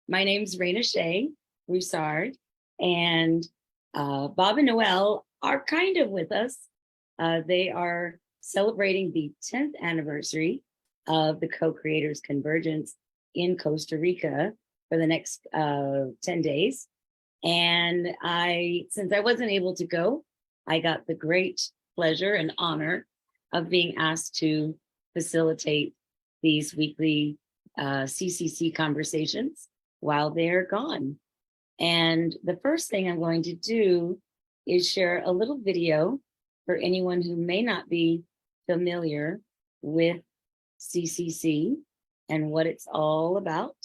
My name's Raina Shea Broussard, and Bob and Noelle are kind of with us. They are celebrating the 10th anniversary of the Co-Creators Convergence in Costa Rica for the next 10 days. And since I wasn't able to go, I got the great pleasure and honor of being asked to facilitate these weekly CCC conversations while they're gone. And the first thing I'm going to do is share a little video for anyone who may not be familiar with CCC and what it's all about.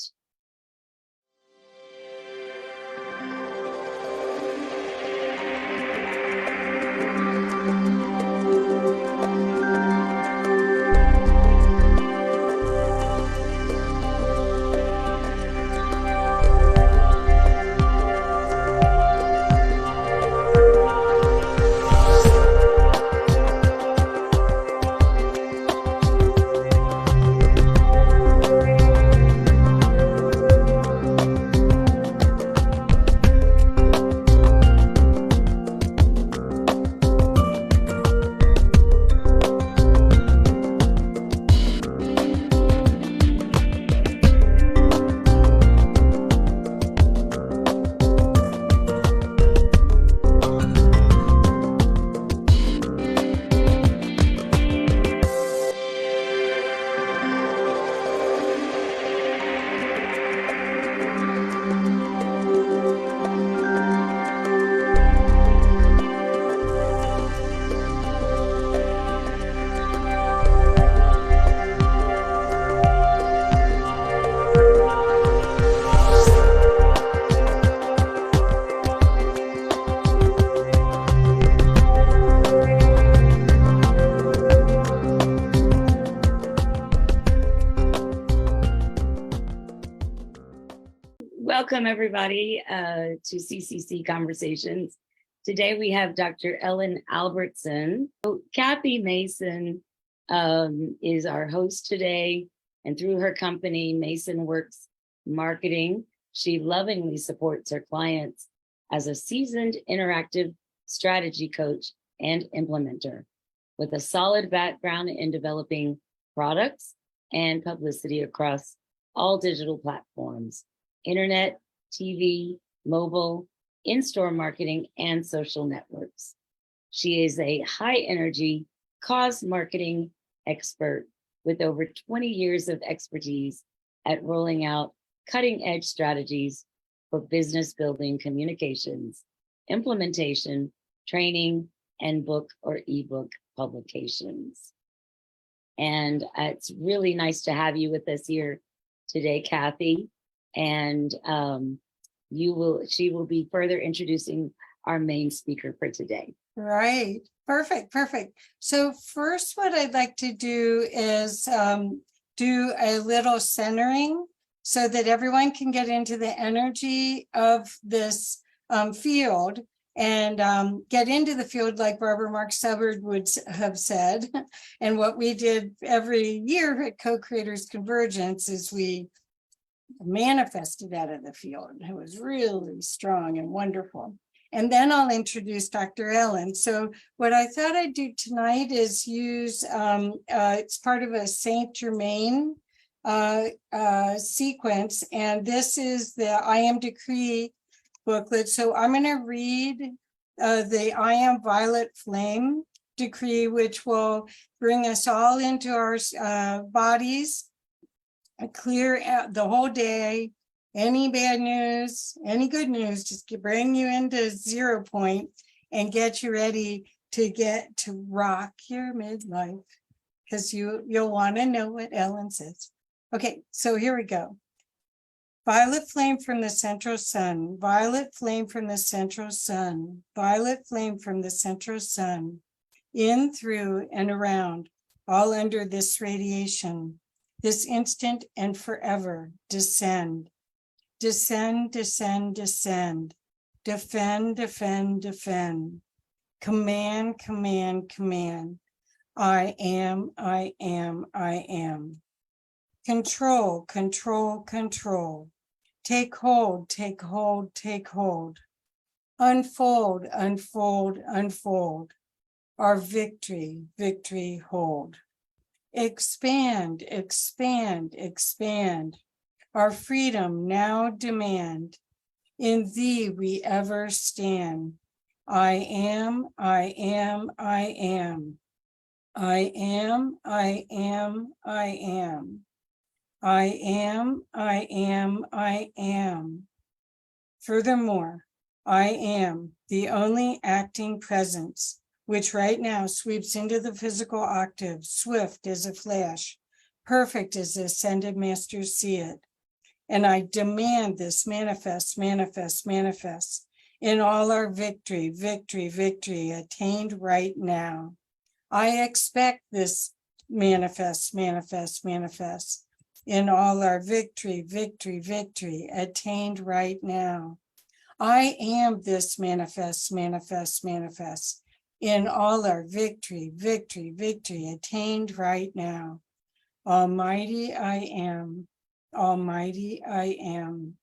Welcome, everybody, to CCC Conversations. Today, we have Dr. Ellen Albertson. Kathy Mason is our host today, and through her company, Mason Works Marketing, she lovingly supports her clients as a seasoned interactive strategy coach and implementer with a solid background in developing products and publicity across all digital platforms. Internet, TV, mobile, in-store marketing, and social networks. She is a high-energy cause marketing expert with over 20 years of expertise at rolling out cutting-edge strategies for business building, communications, implementation, training, and book or ebook publications. And it's really nice to have you with us here today, Kathy. And she will be further introducing our main speaker for today. Right. Perfect. So first, what I'd like to do is do a little centering so that everyone can get into the energy of this field and get into the field like Barbara Mark Subbard would have said. And what we did every year at Co-Creators Convergence is we manifested out of the field. It was really strong and wonderful. And then I'll introduce Dr. Ellen. So what I thought I'd do tonight is use, it's part of a Saint Germain sequence. And this is the I Am Decree booklet. So I'm going to read the I Am Violet Flame decree, which will bring us all into our bodies, clear out the whole day, any bad news, any good news, just bring you into 0 point and get you ready to rock your midlife, because you'll want to know what Ellen says. Okay, so here we go. Violet flame from the central sun, violet flame from the central sun, violet flame from the central sun, in, through, and around, all under this radiation. This instant and forever, descend, descend, descend, descend, defend, defend, defend, command, command, command. I am, I am, I am. Control, control, control. Take hold, take hold, take hold. Unfold, unfold, unfold. Our victory, victory hold. Expand, expand, expand. Our freedom now demand. In thee we ever stand. I am, I am, I am. I am, I am, I am. I am, I am, I am. Furthermore, I am the only acting presence, which right now sweeps into the physical octave, swift as a flash, perfect as the ascended masters see it. And I demand this manifest, manifest, manifest in all our victory, victory, victory attained right now. I expect this manifest, manifest, manifest in all our victory, victory, victory attained right now. I am this manifest, manifest, manifest in all our victory, victory, victory attained right now. Almighty I am, Almighty I am,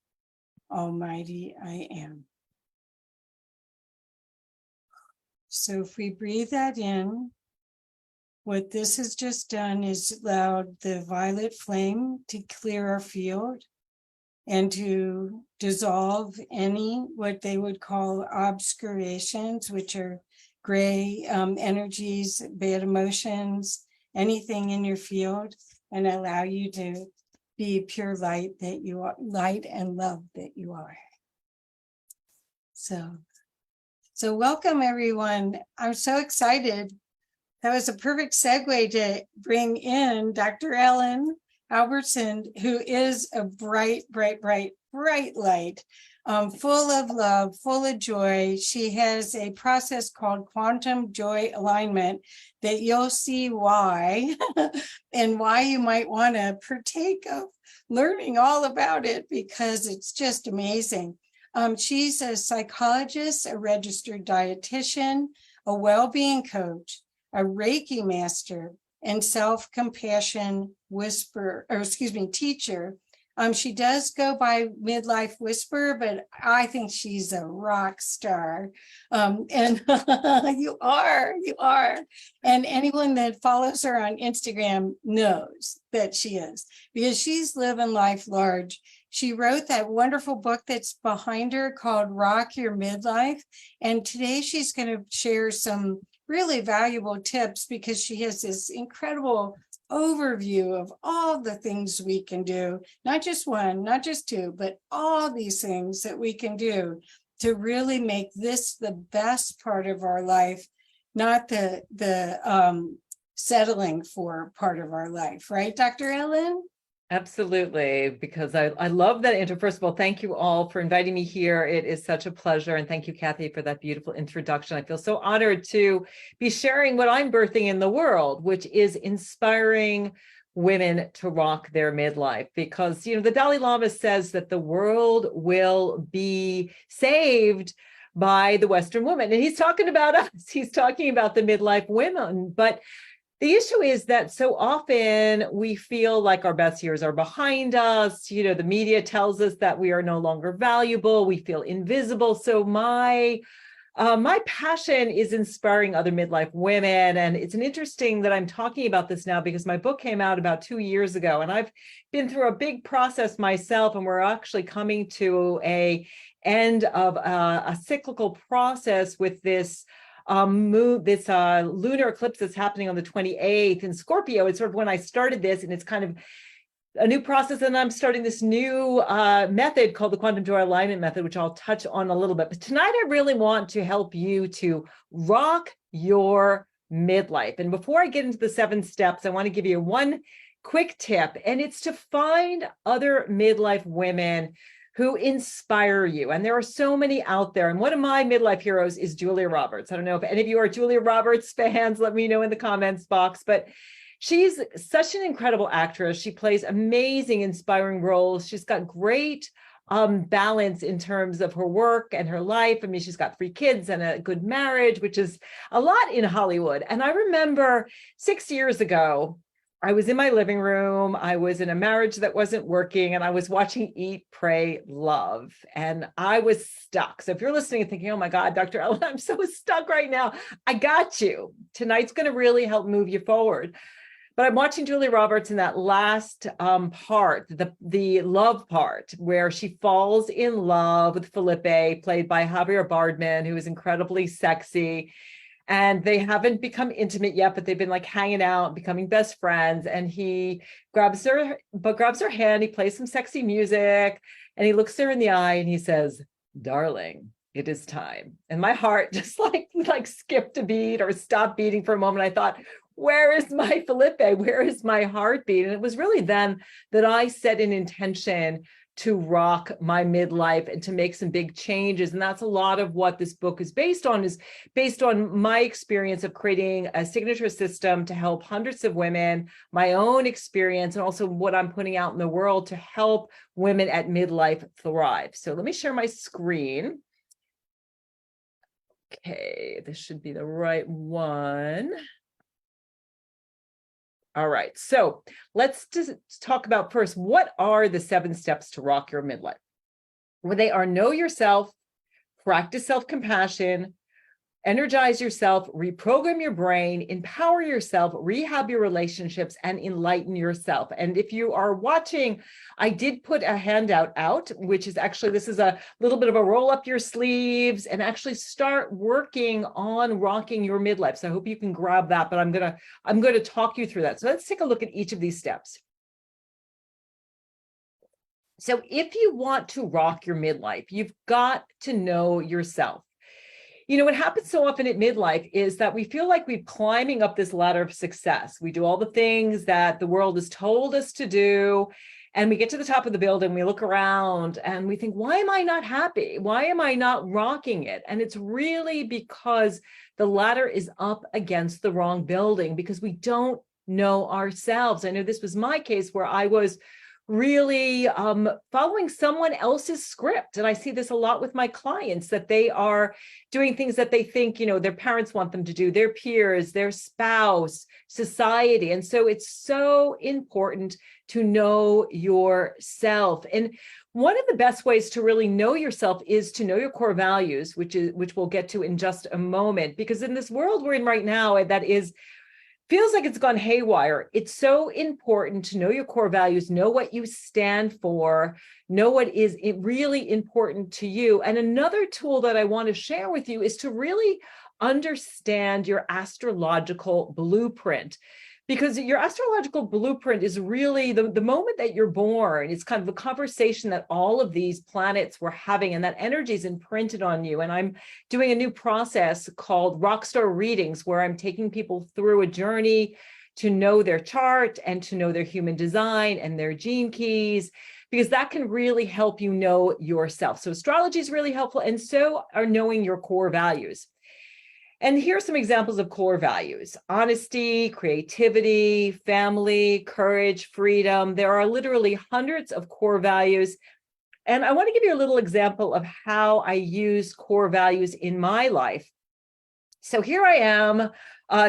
Almighty I am. So if we breathe that in, what this has just done is allowed the violet flame to clear our field and to dissolve any, what they would call obscurations, which are gray energies, bad emotions, anything in your field, and allow you to be pure light that you are, light and love that you are. So welcome everyone. I'm so excited. That was a perfect segue to bring in Dr. Ellen Albertson, who is a bright, bright, bright, bright light, full of love, full of joy. She has a process called quantum joy alignment that you'll see why and why you might want to partake of learning all about it, because it's just amazing. She's a psychologist, a registered dietitian, a wellbeing coach, a Reiki master, and self-compassion teacher. She does go by Midlife Whisperer, but I think she's a rock star. And you are. And anyone that follows her on Instagram knows that she is, because she's living life large. She wrote that wonderful book that's behind her called Rock Your Midlife. And today she's going to share some really valuable tips, because she has this incredible overview of all the things we can do, not just one, not just two, but all these things that we can do to really make this the best part of our life, not the settling for part of our life, right, Dr. Ellen? Absolutely, because I love that intro. First of all, thank you all for inviting me here. It is such a pleasure. And thank you, Kathy, for that beautiful introduction. I feel so honored to be sharing what I'm birthing in the world, which is inspiring women to rock their midlife. Because, the Dalai Lama says that the world will be saved by the Western woman. And he's talking about us. He's talking about the midlife women. But the issue is that so often we feel like our best years are behind us. The media tells us that we are no longer valuable. We feel invisible. So my passion is inspiring other midlife women. And it's interesting that I'm talking about this now, because my book came out about 2 years ago, and I've been through a big process myself, and we're actually coming to a end of a cyclical process with this lunar eclipse that's happening on the 28th in Scorpio. It's sort of when I started this, and it's kind of a new process. And I'm starting this new method called the quantum joy alignment method, which I'll touch on a little bit. But tonight, I really want to help you to rock your midlife. And before I get into the 7 steps, I want to give you one quick tip, and it's to find other midlife women who inspire you. And there are so many out there. And one of my midlife heroes is Julia Roberts. I don't know if any of you are Julia Roberts fans, let me know in the comments box, but she's such an incredible actress. She plays amazing, inspiring roles. She's got great balance in terms of her work and her life. I mean, she's got 3 kids and a good marriage, which is a lot in Hollywood. And I remember 6 years ago, I was in my living room. I was in a marriage that wasn't working, and I was watching Eat, Pray, Love, and I was stuck. So if you're listening and thinking, oh my God, Dr. Ellen, I'm so stuck right now, I got you. Tonight's going to really help move you forward. But I'm watching Julia Roberts in that last part, the love part, where she falls in love with Felipe, played by Javier Bardem, who is incredibly sexy. And they haven't become intimate yet, but they've been like hanging out, becoming best friends. And he grabs her hand, he plays some sexy music, and he looks her in the eye and he says, "Darling, it is time." And my heart just like skipped a beat or stopped beating for a moment. I thought, where is my Felipe? Where is my heartbeat? And it was really then that I set an intention to rock my midlife and to make some big changes. And that's a lot of what this book is based on my experience of creating a signature system to help hundreds of women, my own experience, and also what I'm putting out in the world to help women at midlife thrive. So let me share my screen. Okay, this should be the right one. All right, so let's just talk about first, what are the 7 steps to rock your midlife? Well, they are: know yourself, practice self-compassion, energize yourself, reprogram your brain, empower yourself, rehab your relationships, and enlighten yourself. And if you are watching, I did put a handout out, which is actually, this is a little bit of a roll up your sleeves and actually start working on rocking your midlife. So I hope you can grab that, but I'm gonna talk you through that. So let's take a look at each of these steps. So if you want to rock your midlife, you've got to know yourself. You know, what happens so often at midlife is that we feel like we're climbing up this ladder of success. We do all the things that the world has told us to do, and we get to the top of the building, we look around and we think, why am I not happy? Why am I not rocking it? And it's really because the ladder is up against the wrong building, because we don't know ourselves. I know this was my case, where I was really following someone else's script. And I see this a lot with my clients, that they are doing things that they think, you know, their parents want them to do, their peers, their spouse, society. And so it's so important to know yourself. And one of the best ways to really know yourself is to know your core values, which we'll get to in just a moment, because in this world we're in right now, that feels like it's gone haywire. It's so important to know your core values, know what you stand for, know what is really important to you. And another tool that I want to share with you is to really understand your astrological blueprint, because your astrological blueprint is really the moment that you're born. It's kind of a conversation that all of these planets were having, and that energy is imprinted on you. And I'm doing a new process called Rockstar Readings, where I'm taking people through a journey to know their chart and to know their human design and their gene keys, because that can really help you know yourself. So astrology is really helpful, and so are knowing your core values. And here are some examples of core values: honesty, creativity, family, courage, freedom. There are literally hundreds of core values. And I want to give you a little example of how I use core values in my life. So here I am.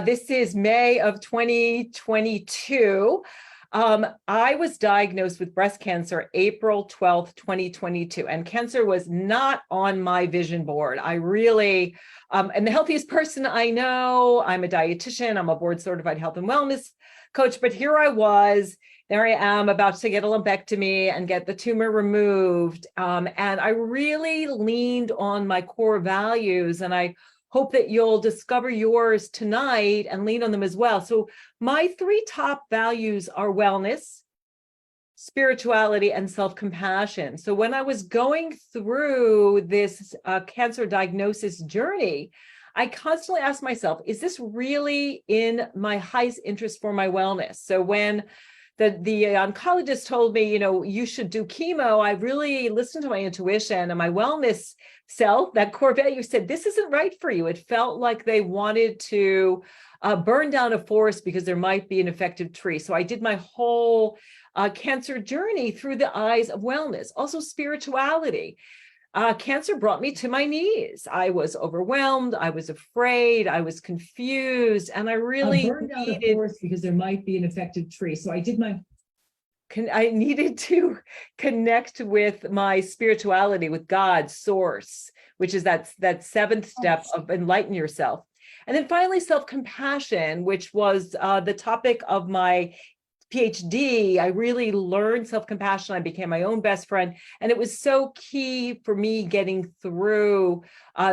This is May of 2022. I was diagnosed with breast cancer April 12th, 2022, and cancer was not on my vision board. I really am the healthiest person I know. I'm a dietitian. I'm a board certified health and wellness coach, but here I was, there I am, about to get a lumpectomy and get the tumor removed. And I really leaned on my core values, and I hope that you'll discover yours tonight and lean on them as well. So my 3 top values are wellness, spirituality, and self-compassion. So when I was going through this cancer diagnosis journey, I constantly asked myself, is this really in my highest interest for my wellness? So when the oncologist told me, you know, you should do chemo, I really listened to my intuition, and my wellness self, that core value, said, this isn't right for you. It felt like they wanted to burn down a forest because there might be an effective tree. So I did my whole cancer journey through the eyes of wellness. Also spirituality. cancer brought me to my knees. I was overwhelmed. I was afraid. I was confused. And I really burned down the forest because there might be an affected tree. So I did I needed to connect with my spirituality, with God's source, which is that seventh step of enlighten yourself. And then finally, self-compassion, which was the topic of my PhD. I really learned self-compassion. I became my own best friend. And it was so key for me getting through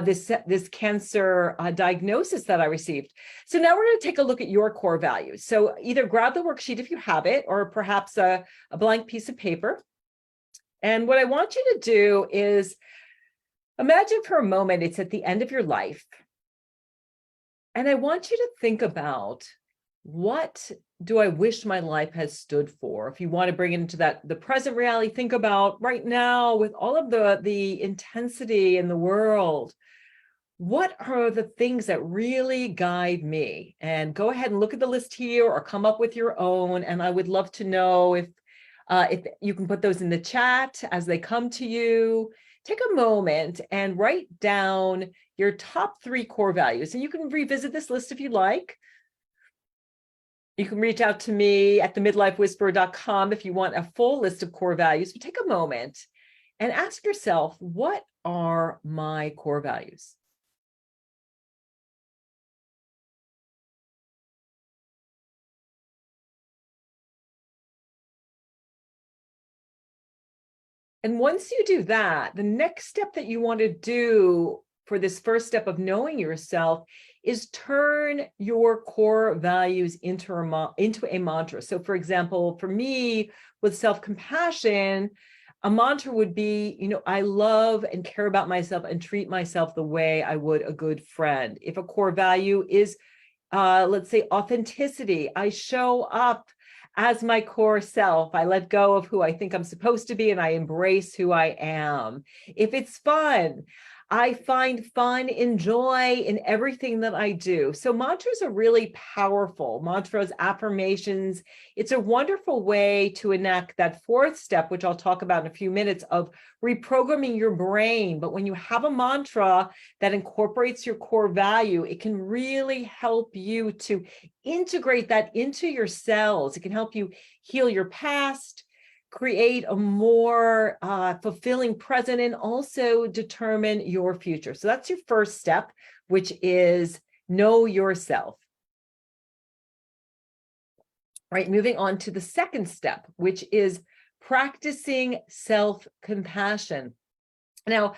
this cancer diagnosis that I received. So now we're going to take a look at your core values. So either grab the worksheet if you have it, or perhaps a blank piece of paper. And what I want you to do is imagine for a moment it's at the end of your life. And I want you to think about, what do I wish my life has stood for? If you want to bring it into the present reality, think about right now with all of the intensity in the world, what are the things that really guide me? And go ahead and look at the list here or come up with your own. And I would love to know if you can put those in the chat as they come to you. Take a moment and write down your top 3 core values. And you can revisit this list if you like. You can reach out to me at themidlifewhisperer.com if you want a full list of core values. But take a moment and ask yourself, what are my core values? And once you do that, the next step that you want to do for this first step of knowing yourself is turn your core values into a mantra. So for example, for me with self-compassion, a mantra would be, I love and care about myself and treat myself the way I would a good friend. If a core value is, let's say, authenticity, I show up as my core self. I let go of who I think I'm supposed to be and I embrace who I am. If it's fun, I find fun and joy in everything that I do. So mantras are really powerful. Mantras, affirmations. It's a wonderful way to enact that 4th step, which I'll talk about in a few minutes, of reprogramming your brain. But when you have a mantra that incorporates your core value, it can really help you to integrate that into your cells. It can help you heal your past, create a more fulfilling present, and also determine your future. So that's your first step, which is know yourself. All right, moving on to the second step, which is practicing self-compassion. Now,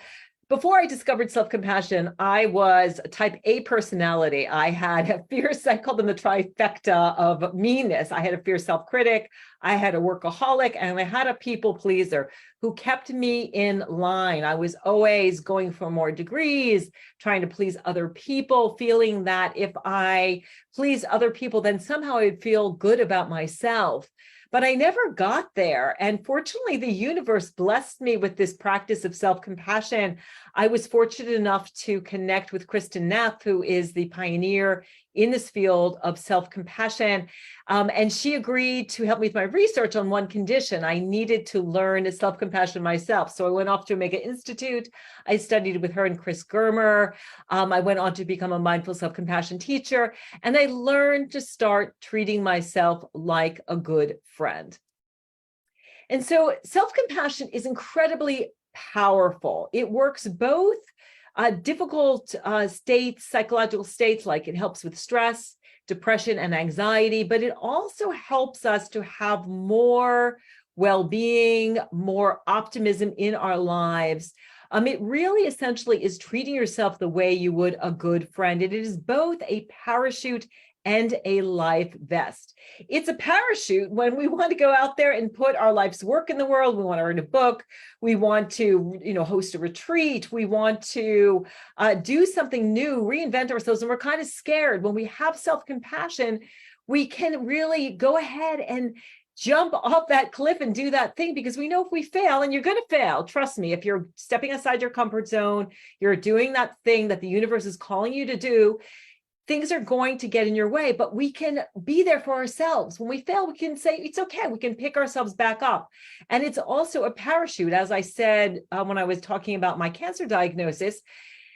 before I discovered self-compassion, I was a type A personality. I had a fierce, I call them the trifecta of meanness. I had a fierce self-critic, I had a workaholic, and I had a people pleaser who kept me in line. I was always going for more degrees, trying to please other people, feeling that if I please other people, then somehow I'd feel good about myself. But I never got there. And fortunately, the universe blessed me with this practice of self-compassion. I was fortunate enough to connect with Kristen Neff, who is the pioneer in this field of self-compassion. And she agreed to help me with my research on one condition. I needed to learn self-compassion myself. So I went off to Omega Institute. I studied with her and Chris Germer. I went on to become a mindful self-compassion teacher. And I learned to start treating myself like a good friend. And so self-compassion is incredibly powerful. It works both difficult states, psychological states, like it helps with stress, depression, and anxiety, but it also helps us to have more well-being, more optimism in our lives. It really essentially is treating yourself the way you would a good friend. It is both a parachute and a life vest. It's a parachute when we want to go out there and put our life's work in the world. We want to write a book. We want to, host a retreat. We want to do something new, reinvent ourselves. And we're kind of scared. When we have self-compassion, we can really go ahead and jump off that cliff and do that thing, because we know if we fail, and you're going to fail, trust me, if you're stepping outside your comfort zone, you're doing that thing that the universe is calling you to do, things are going to get in your way, but we can be there for ourselves. When we fail, we can say, it's okay. We can pick ourselves back up. And it's also a parachute. As I said, when I was talking about my cancer diagnosis,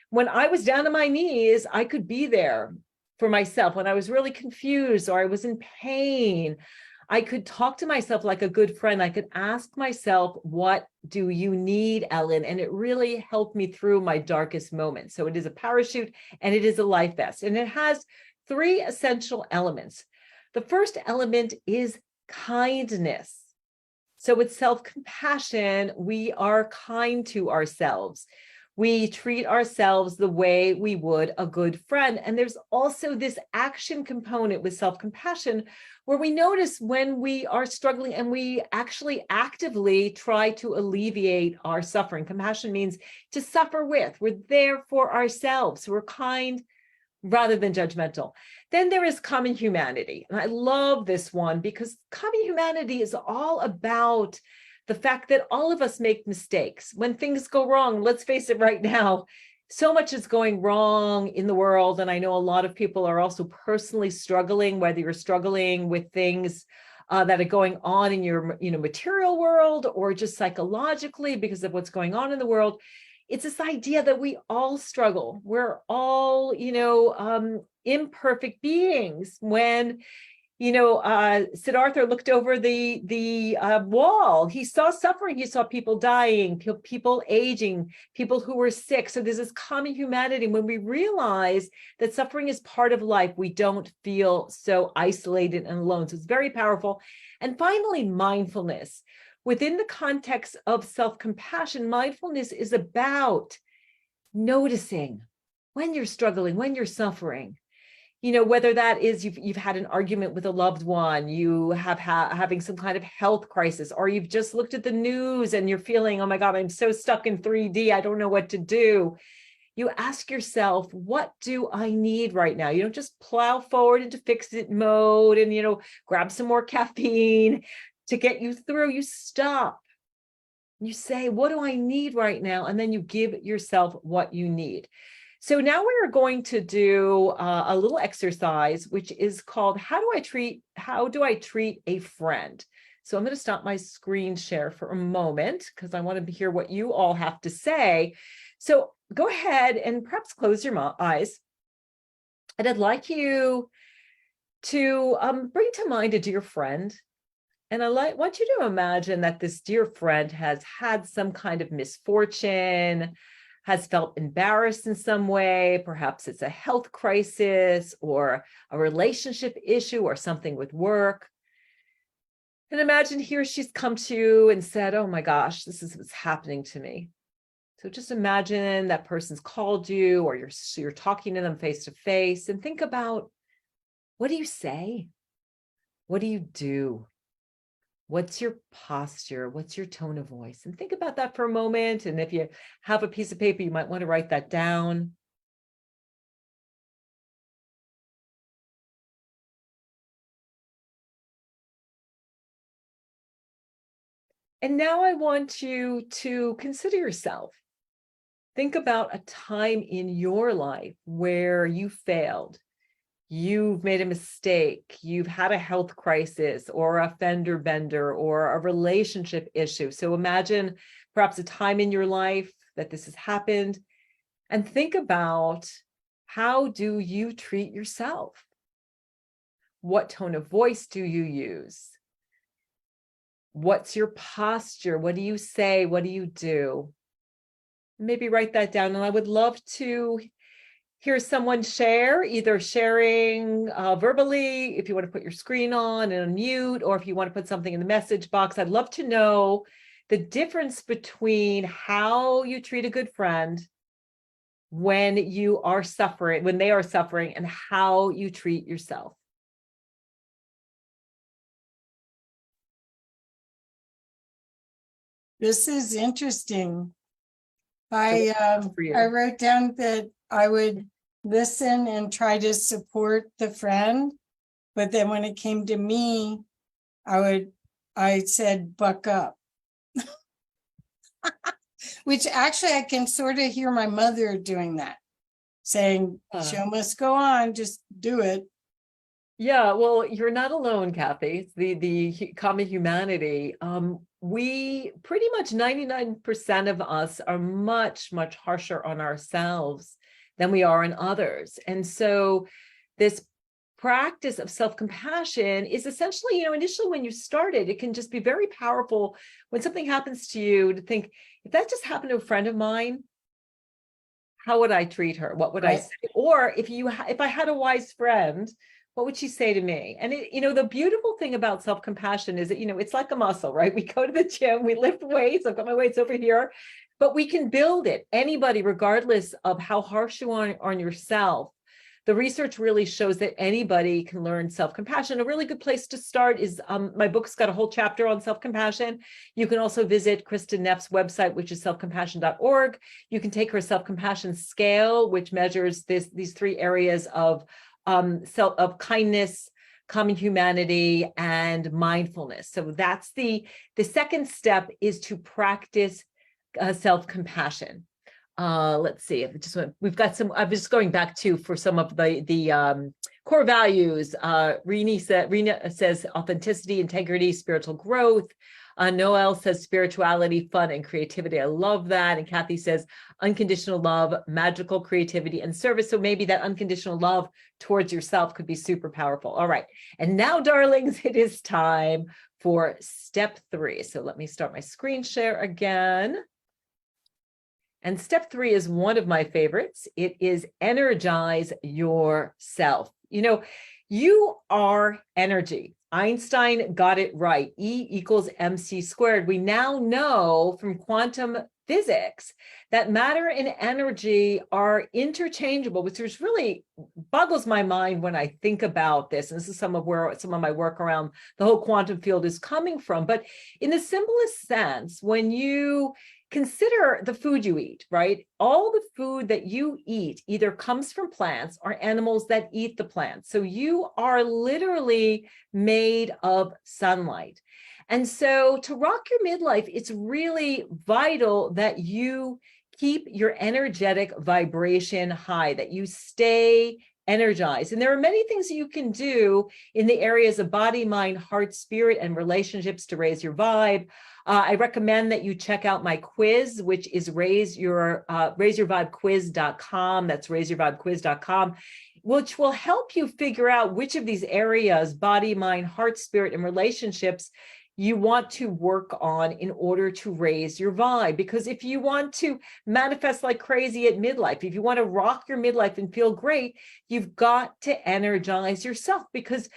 when I was down on my knees, I could be there for myself. When I was really confused or I was in pain, I could talk to myself like a good friend. I could ask myself, what do you need, Ellen? And it really helped me through my darkest moments. So it is a parachute and it is a life vest. And it has 3 essential elements. The first element is kindness. So with self-compassion, we are kind to ourselves. We treat ourselves the way we would a good friend. And there's also this action component with self-compassion where we notice when we are struggling and we actually actively try to alleviate our suffering. Compassion means to suffer with. We're there for ourselves. We're kind rather than judgmental. Then there is common humanity. And I love this one because common humanity is all about the fact that all of us make mistakes. When things go wrong, let's face it right now, so much is going wrong in the world. And I know a lot of people are also personally struggling, whether you're struggling with things that are going on in your material world or just psychologically because of what's going on in the world. It's this idea that we all struggle. We're all, imperfect beings. When Siddhartha looked over the wall, he saw suffering. He saw people dying, people aging, people who were sick. So there's this common humanity. When we realize that suffering is part of life, we don't feel so isolated and alone. So it's very powerful. And finally, mindfulness. Within the context of self-compassion, mindfulness is about noticing when you're struggling, when you're suffering. Whether that is you've had an argument with a loved one, you have having some kind of health crisis, or you've just looked at the news and you're feeling, oh my God, I'm so stuck in 3D. I don't know what to do. You ask yourself, what do I need right now? You don't just plow forward into fix-it mode and, grab some more caffeine to get you through. You stop. You say, what do I need right now? And then you give yourself what you need. So now we are going to do a little exercise, which is called, how do I treat a friend? So I'm going to stop my screen share for a moment because I want to hear what you all have to say. So go ahead and perhaps close your eyes. And I'd like you to bring to mind a dear friend. And want you to imagine that this dear friend has had some kind of misfortune, has felt embarrassed in some way. Perhaps it's a health crisis or a relationship issue or something with work. And imagine here she's come to you and said, oh my gosh, this is what's happening to me. So just imagine that person's called you or you're talking to them face to face, and think about, what do you say? What do you do? What's your posture? What's your tone of voice? And think about that for a moment. And if you have a piece of paper, you might want to write that down. And now I want you to consider yourself. Think about a time in your life where you failed. You've made a mistake, you've had a health crisis or a fender bender or a relationship issue. So imagine perhaps a time in your life that this has happened, and think about, how do you treat yourself? What tone of voice do you use? What's your posture? What do you say? What do you do? Maybe write that down. And I would love to hear someone share, either sharing verbally, if you want to put your screen on and unmute, or if you want to put something in the message box. I'd love to know the difference between how you treat a good friend when you are suffering, when they are suffering, and how you treat yourself. This is interesting. I wrote down that I would listen and try to support the friend, but then when it came to me, I said, buck up. Which actually I can sort of hear my mother doing that. saying, show must go on, just do it. Yeah, well, you're not alone, Kathy. It's the common humanity. We pretty much 99% of us are much, much harsher on ourselves than we are on others. And so this practice of self-compassion is essentially, initially when you started, it can just be very powerful when something happens to you to think, if that just happened to a friend of mine, how would I treat her? What would I say? Or if I had a wise friend, what would she say to me? And the beautiful thing about self-compassion is that, it's like a muscle, right? We go to the gym, we lift weights. I've got my weights over here, but we can build it. Anybody, regardless of how harsh you are on yourself. The research really shows that anybody can learn self-compassion. A really good place to start is my book's got a whole chapter on self-compassion. You can also visit Kristen Neff's website, which is selfcompassion.org. You can take her self-compassion scale, which measures these three areas of kindness, common humanity, and mindfulness. So that's the second step, is to practice self-compassion. Let's see. We've got some. I'm just going back to for some of the core values. Rena says authenticity, integrity, spiritual growth. Noel says spirituality, fun, and creativity. I love that. And Kathy says unconditional love, magical creativity, and service. So maybe that unconditional love towards yourself could be super powerful. All right. And now, darlings, it is time for step 3. So let me start my screen share again. And step 3 is one of my favorites. It is energize yourself. You are energy. Einstein got it right. E equals mc squared. We now know from quantum physics that matter and energy are interchangeable, which is really boggles my mind when I think about this. And this is some of my work around the whole quantum field is coming from. But in the simplest sense, when you consider the food you eat, right? All the food that you eat either comes from plants or animals that eat the plants. So you are literally made of sunlight. And so to rock your midlife, it's really vital that you keep your energetic vibration high, that you stay energized. And there are many things you can do in the areas of body, mind, heart, spirit, and relationships to raise your vibe. I recommend that you check out my quiz, which is raiseyourvibequiz.com. That's raiseyourvibequiz.com, which will help you figure out which of these areas, body, mind, heart, spirit, and relationships, you want to work on in order to raise your vibe. Because if you want to manifest like crazy at midlife, if you want to rock your midlife and feel great, you've got to energize yourself. Because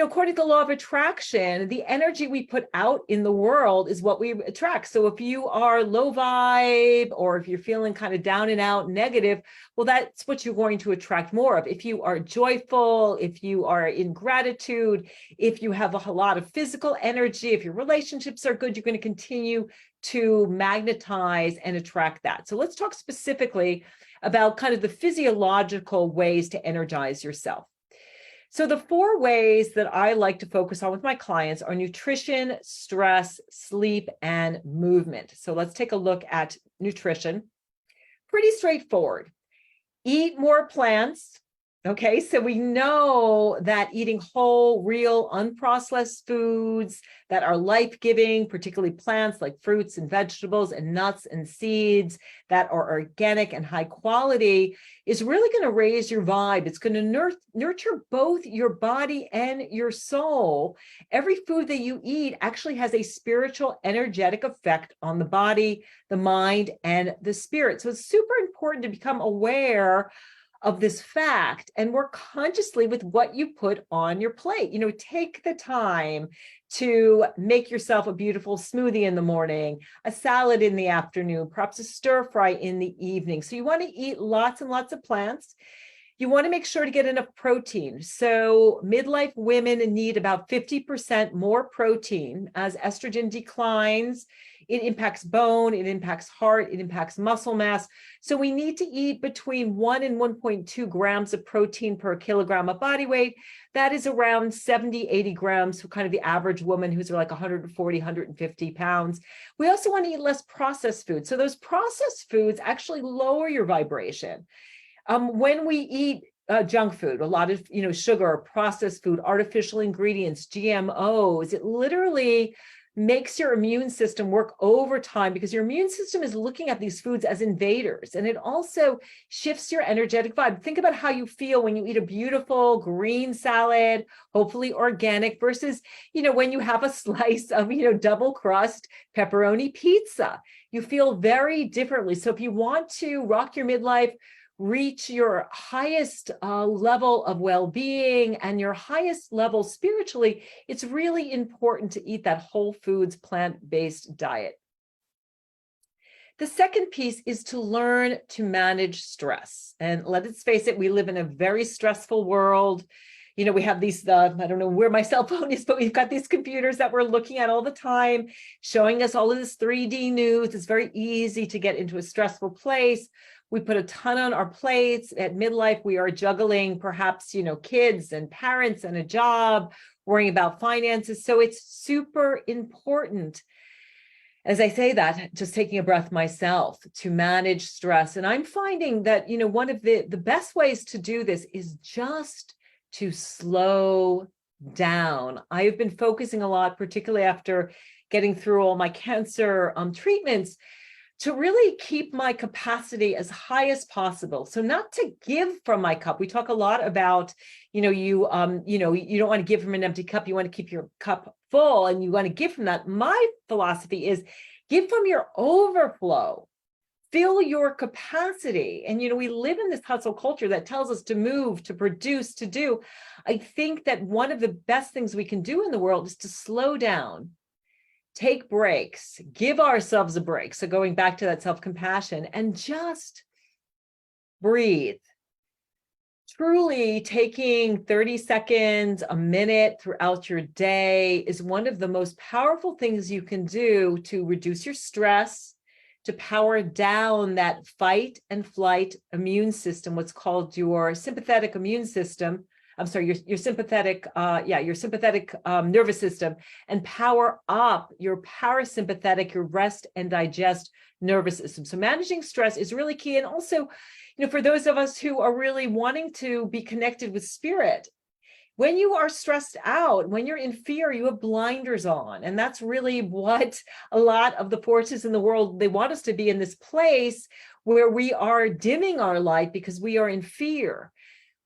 according to the law of attraction, the energy we put out in the world is what we attract. So if you are low vibe, or if you're feeling kind of down and out negative, well, that's what you're going to attract more of. If you are joyful, if you are in gratitude, if you have a lot of physical energy, if your relationships are good, you're going to continue to magnetize and attract that. So let's talk specifically about kind of the physiological ways to energize yourself. So the 4 ways that I like to focus on with my clients are nutrition, stress, sleep, and movement. So let's take a look at nutrition. Pretty straightforward. Eat more plants. Okay, so we know that eating whole, real, unprocessed foods that are life-giving, particularly plants like fruits and vegetables and nuts and seeds that are organic and high quality, is really going to raise your vibe. It's going to nurture both your body and your soul. Every food that you eat actually has a spiritual, energetic effect on the body, the mind, and the spirit. So it's super important to become aware of this fact and work consciously with what you put on your plate. Take the time to make yourself a beautiful smoothie in the morning, a salad in the afternoon, perhaps a stir fry in the evening. So you want to eat lots and lots of plants. You want to make sure to get enough protein. So midlife women need about 50% more protein. As estrogen declines, it impacts bone, it impacts heart, it impacts muscle mass. So we need to eat between 1 and 1.2 grams of protein per kilogram of body weight. That is around 70, 80 grams for kind of the average woman who's like 140, 150 pounds. We also want to eat less processed foods. So those processed foods actually lower your vibration. When we eat junk food, a lot of, sugar, processed food, artificial ingredients, GMOs, it literally makes your immune system work overtime because your immune system is looking at these foods as invaders. And it also shifts your energetic vibe. Think about how you feel when you eat a beautiful green salad, hopefully organic, versus, when you have a slice of, double crust pepperoni pizza. You feel very differently. So if you want to rock your midlife, reach your highest level of well-being and your highest level spiritually, it's really important to eat that whole foods, plant-based diet. The second piece is to learn to manage stress. And let's face it, we live in a very stressful world. We have these, I don't know where my cell phone is, but we've got these computers that we're looking at all the time, showing us all of this 3D news. It's very easy to get into a stressful place. We put a ton on our plates. At midlife, we are juggling perhaps, kids and parents and a job, worrying about finances. So it's super important, as I say that, just taking a breath myself, to manage stress. And I'm finding that, one of the best ways to do this is just to slow down. I've been focusing a lot, particularly after getting through all my cancer treatments, to really keep my capacity as high as possible. So not to give from my cup. We talk a lot about, you don't want to give from an empty cup. You want to keep your cup full and you want to give from that. My philosophy is give from your overflow. Fill your capacity. And, we live in this hustle culture that tells us to move, to produce, to do. I think that one of the best things we can do in the world is to slow down, take breaks, give ourselves a break. So going back to that self-compassion and just breathe. Truly taking 30 seconds, a minute throughout your day is one of the most powerful things you can do to reduce your stress, to power down that fight and flight immune system, what's called your sympathetic immune system. I'm sorry, your sympathetic, your sympathetic nervous system, and power up your parasympathetic, your rest and digest nervous system. So managing stress is really key. And also, for those of us who are really wanting to be connected with spirit, when you are stressed out, when you're in fear, you have blinders on. And that's really what a lot of the forces in the world, they want us to be in this place where we are dimming our light because we are in fear.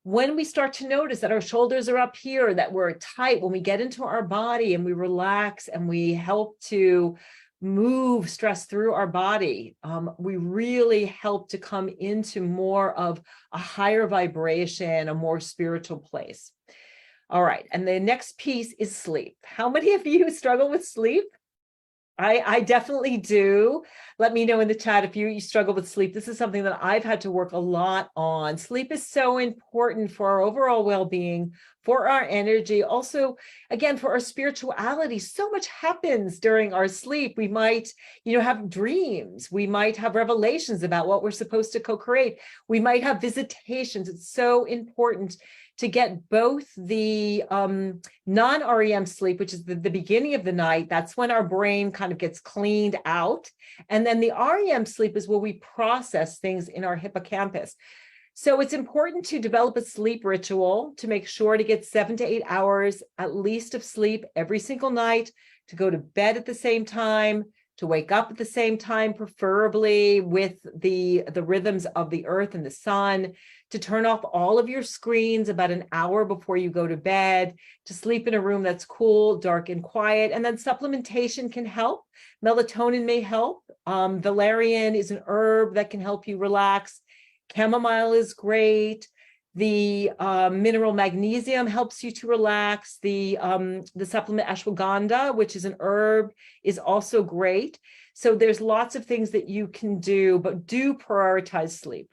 When we start to notice that our shoulders are up here, that we're tight, when we get into our body and we relax and we help to move stress through our body, we really help to come into more of a higher vibration, a more spiritual place. All right. And the next piece is sleep. How many of you struggle with sleep? I definitely do. Let me know in the chat if you struggle with sleep. This is something that I've had to work a lot on. Sleep is so important for our overall well-being, for our energy, also, again, for our spirituality. So much happens during our sleep. We might, have dreams. We might have revelations about what we're supposed to co-create. We might have visitations. It's so important to get both the non-REM sleep, which is the beginning of the night. That's when our brain kind of gets cleaned out. And then the REM sleep is where we process things in our hippocampus. So it's important to develop a sleep ritual to make sure to get 7 to 8 hours at least of sleep every single night, to go to bed at the same time, to wake up at the same time, preferably with the rhythms of the earth and the sun, to turn off all of your screens about an hour before you go to bed, to sleep in a room that's cool, dark, and quiet. And then supplementation can help. Melatonin may help. Valerian is an herb that can help you relax. Chamomile is great. The mineral magnesium helps you to relax. The supplement ashwagandha, which is an herb, is also great. So there's lots of things that you can do, but do prioritize sleep.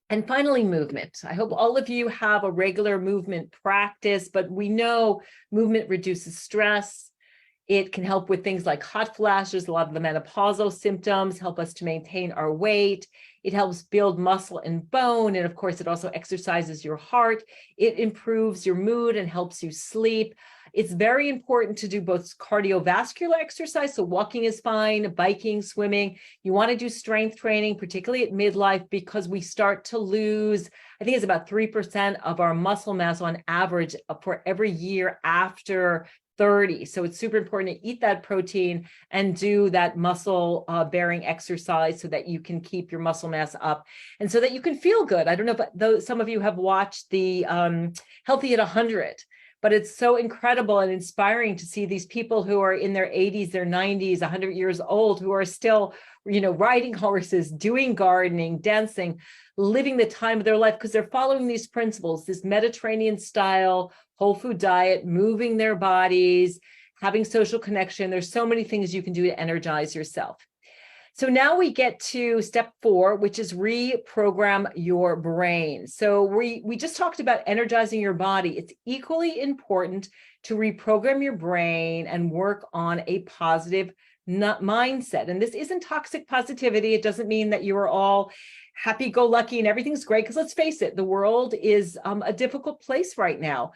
And finally, movement. I hope all of you have a regular movement practice, but we know movement reduces stress, It can help with things like hot flashes, a lot of the menopausal symptoms, help us to maintain our weight. It helps build muscle and bone. And of course, it also exercises your heart. It improves your mood and helps you sleep. It's very important to do both cardiovascular exercise. So walking is fine, biking, swimming. You want to do strength training, particularly at midlife, because we start to lose, I think it's about 3% of our muscle mass on average for every year after 30. So it's super important to eat that protein and do that muscle bearing exercise so that you can keep your muscle mass up and so that you can feel good. I don't know if though some of you have watched the Healthy at 100, but it's so incredible and inspiring to see these people who are in their 80s, their 90s, 100 years old, who are still, riding horses, doing gardening, dancing, living the time of their life because they're following these principles, this Mediterranean style, whole food diet, moving their bodies, having social connection. There's so many things you can do to energize yourself. So now we get to step 4, which is reprogram your brain. So we just talked about energizing your body. It's equally important to reprogram your brain and work on a positive mindset. And this isn't toxic positivity. It doesn't mean that you are all happy-go-lucky and everything's great, because let's face it, the world is a difficult place right now.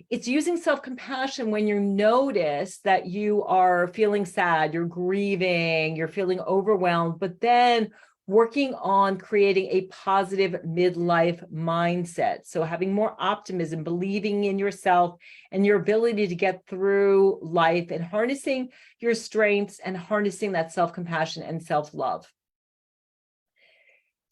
It's using self-compassion when you notice that you are feeling sad, you're grieving, you're feeling overwhelmed, but then working on creating a positive midlife mindset. So having more optimism, believing in yourself and your ability to get through life and harnessing your strengths and harnessing that self-compassion and self-love.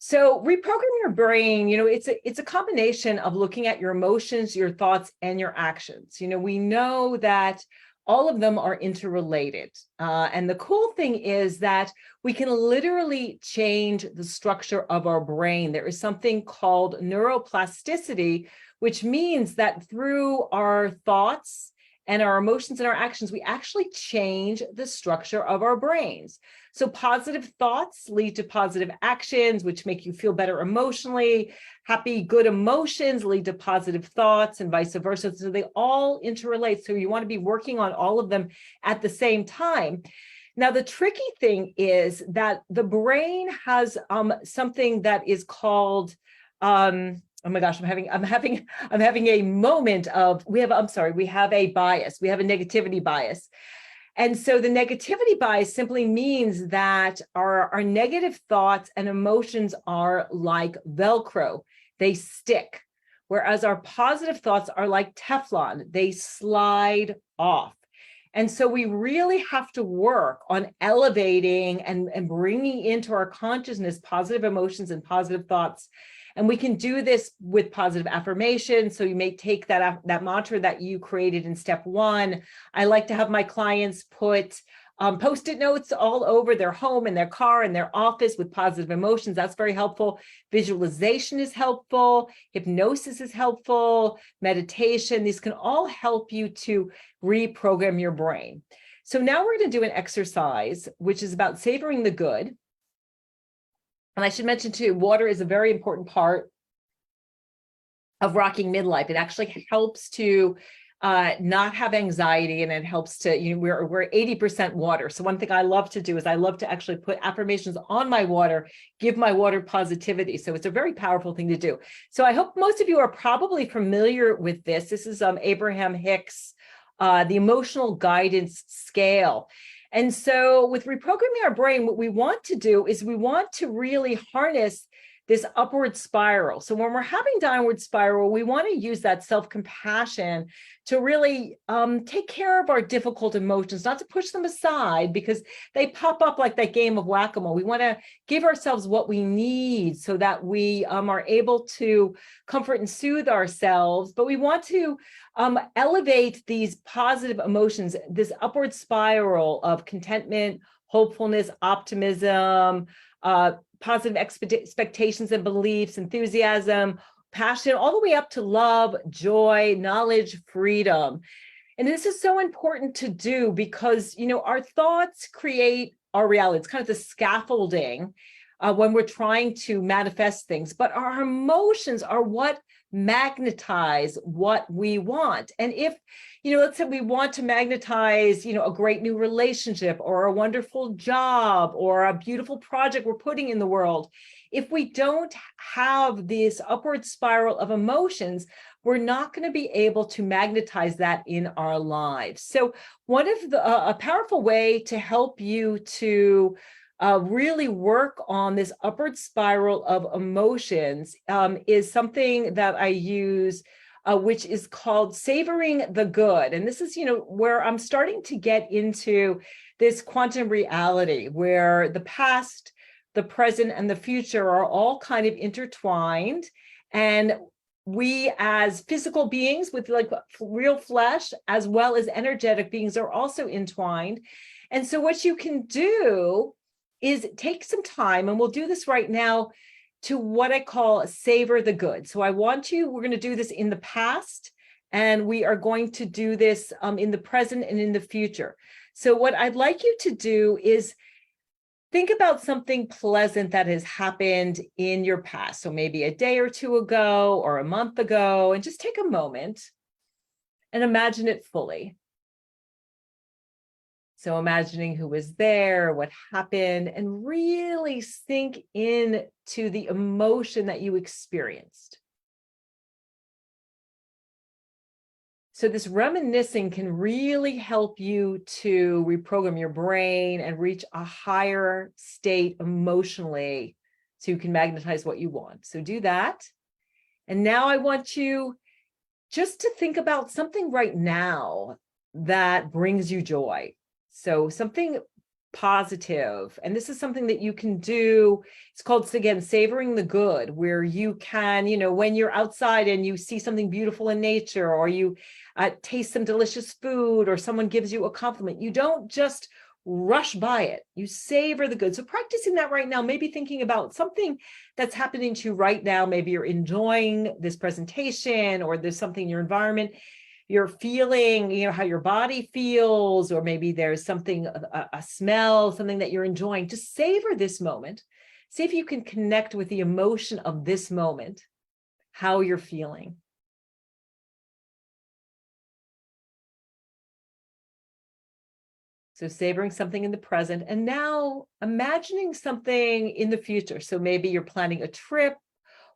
So reprogram your brain, it's a combination of looking at your emotions, your thoughts, and your actions. We know that all of them are interrelated. And the cool thing is that we can literally change the structure of our brain. There is something called neuroplasticity, which means that through our thoughts and our emotions and our actions, we actually change the structure of our brains. So positive thoughts lead to positive actions, which make you feel better emotionally. Happy, good emotions lead to positive thoughts and vice versa. So they all interrelate. So you want to be working on all of them at the same time. Now, the tricky thing is that the brain has something that is called, oh my gosh, I'm having a moment of, we have a bias. We have a negativity bias. And so the negativity bias simply means that our negative thoughts and emotions are like Velcro. They stick, whereas our positive thoughts are like Teflon. They slide off. And so we really have to work on elevating and bringing into our consciousness positive emotions and positive thoughts. And we can do this with positive affirmation. So you may take that mantra that you created in step 1. I like to have my clients put Post-it notes all over their home and their car and their office with positive emotions. That's very helpful. Visualization is helpful. Hypnosis is helpful. Meditation. These can all help you to reprogram your brain. So now we're going to do an exercise, which is about savoring the good. And I should mention too, water is a very important part of rocking midlife. It actually helps to not have anxiety, and it helps to, we're 80% water. So one thing I love to do is I love to actually put affirmations on my water, give my water positivity. So it's a very powerful thing to do. So I hope most of you are probably familiar with this. This is Abraham Hicks, the emotional guidance scale. And so with reprogramming our brain, what we want to do is we want to really harness this upward spiral. So when we're having downward spiral, we want to use that self-compassion to really take care of our difficult emotions, not to push them aside because they pop up like that game of whack-a-mole. We want to give ourselves what we need so that we are able to comfort and soothe ourselves, but we want to elevate these positive emotions, this upward spiral of contentment, hopefulness, optimism, positive expectations and beliefs, enthusiasm, passion, all the way up to love, joy, knowledge, freedom. And this is so important to do because, our thoughts create our reality. It's kind of the scaffolding when we're trying to manifest things, but our emotions are what magnetize what we want. And if, let's say we want to magnetize, a great new relationship or a wonderful job or a beautiful project we're putting in the world, if we don't have this upward spiral of emotions, we're not going to be able to magnetize that in our lives. So one of a powerful way to help you to really work on this upward spiral of emotions is something that I use, which is called savoring the good. And this is, where I'm starting to get into this quantum reality where the past, the present, and the future are all kind of intertwined. And we as physical beings with like real flesh, as well as energetic beings, are also entwined. And so what you can do is take some time, and we'll do this right now, to what I call savor the good. So we're going to do this in the past, and we are going to do this in the present and in the future. So what I'd like you to do is think about something pleasant that has happened in your past. So maybe a day or two ago or a month ago, and just take a moment and imagine it fully. So imagining who was there, what happened, and really sink in to the emotion that you experienced. So this reminiscing can really help you to reprogram your brain and reach a higher state emotionally so you can magnetize what you want. So do that. And now I want you just to think about something right now that brings you joy. So something positive, and this is something that you can do. It's called, again, savoring the good, where you can, when you're outside and you see something beautiful in nature, or you taste some delicious food, or someone gives you a compliment, you don't just rush by it. You savor the good. So practicing that right now, maybe thinking about something that's happening to you right now. Maybe you're enjoying this presentation, or there's something in your environment you're feeling, how your body feels, or maybe there's something, a smell, something that you're enjoying. Just savor this moment. See if you can connect with the emotion of this moment, how you're feeling. So savoring something in the present, and now imagining something in the future. So maybe you're planning a trip,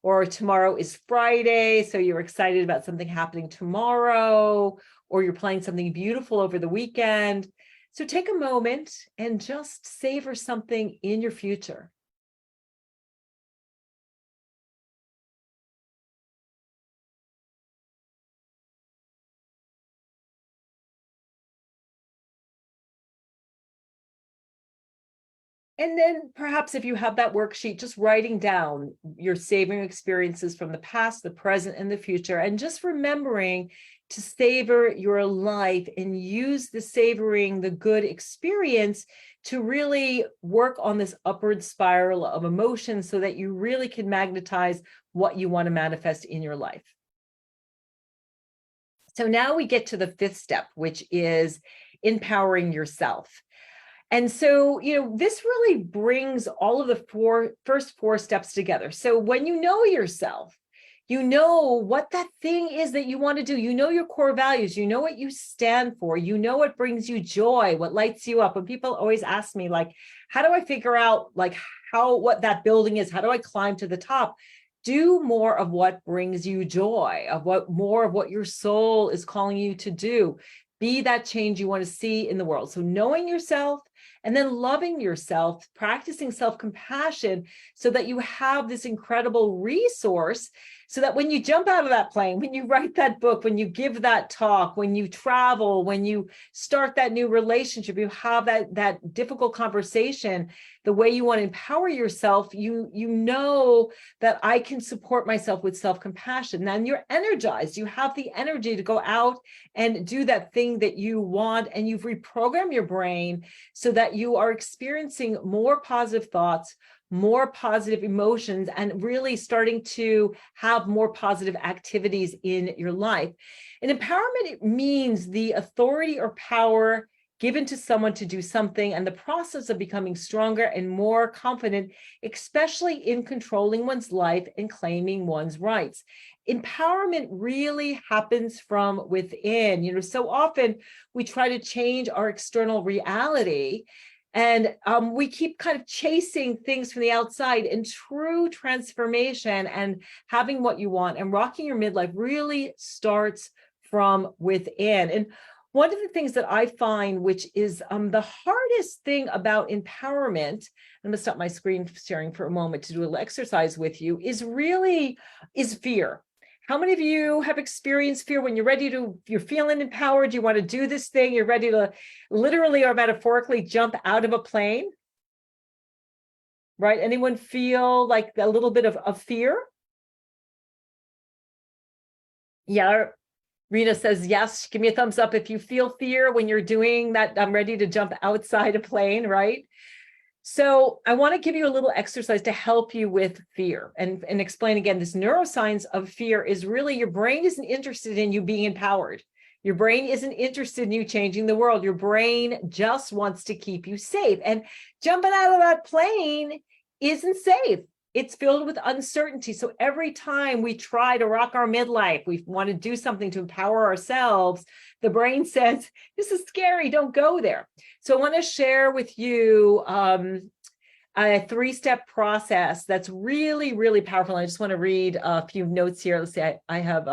or tomorrow is Friday, so you're excited about something happening tomorrow, or you're planning something beautiful over the weekend. So take a moment and just savor something in your future. And then perhaps if you have that worksheet, just writing down your savoring experiences from the past, the present, and the future, and just remembering to savor your life and use the savoring the good experience to really work on this upward spiral of emotions so that you really can magnetize what you want to manifest in your life. So now we get to the fifth step, which is empowering yourself. And so, this really brings all of the first four steps together. So when you know yourself, you know what that thing is that you want to do. You know your core values. You know what you stand for. You know what brings you joy, what lights you up. When people always ask me, like, how do I figure out what that building is? How do I climb to the top? Do more of what brings you joy, more of what your soul is calling you to do. Be that change you want to see in the world. So knowing yourself, and then loving yourself, practicing self-compassion so that you have this incredible resource, so that when you jump out of that plane, when you write that book, when you give that talk, when you travel, when you start that new relationship, you have that difficult conversation, the way you want to empower yourself, you know that I can support myself with self-compassion. Then you're energized. You have the energy to go out and do that thing that you want, and you've reprogrammed your brain so that you are experiencing more positive thoughts, more positive emotions, and really starting to have more positive activities in your life. And empowerment, it means the authority or power given to someone to do something, and the process of becoming stronger and more confident, especially in controlling one's life and claiming one's rights. Empowerment really happens from within. So often we try to change our external reality, and we keep kind of chasing things from the outside. And true transformation and having what you want and rocking your midlife really starts from within. And one of the things that I find, which is the hardest thing about empowerment, I'm going to stop my screen sharing for a moment to do a little exercise with you, is fear. How many of you have experienced fear when you're feeling empowered, you want to do this thing, you're ready to literally or metaphorically jump out of a plane? Right? Anyone feel like a little bit of fear? Yeah. Rena says, yes, give me a thumbs up if you feel fear when you're doing that. I'm ready to jump outside a plane, right? So I want to give you a little exercise to help you with fear and explain again, this neuroscience of fear is really your brain isn't interested in you being empowered. Your brain isn't interested in you changing the world. Your brain just wants to keep you safe. And jumping out of that plane isn't safe. It's filled with uncertainty. So every time we try to rock our midlife, we want to do something to empower ourselves, the brain says, this is scary, don't go there. So I want to share with you a three-step process that's really, really powerful. I just want to read a few notes here. Let's say I have,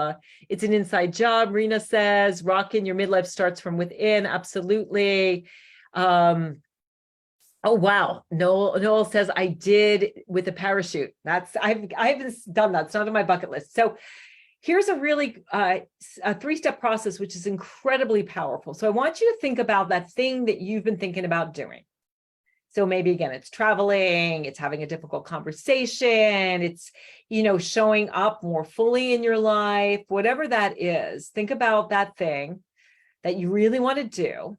it's an inside job. Rena says, rocking your midlife starts from within. Absolutely. Oh, wow. Noel says, I did with a parachute. I haven't done that. It's not on my bucket list. So here's a really a three-step process, which is incredibly powerful. So I want you to think about that thing that you've been thinking about doing. So maybe, again, it's traveling, it's having a difficult conversation, it's, showing up more fully in your life, whatever that is. Think about that thing that you really want to do.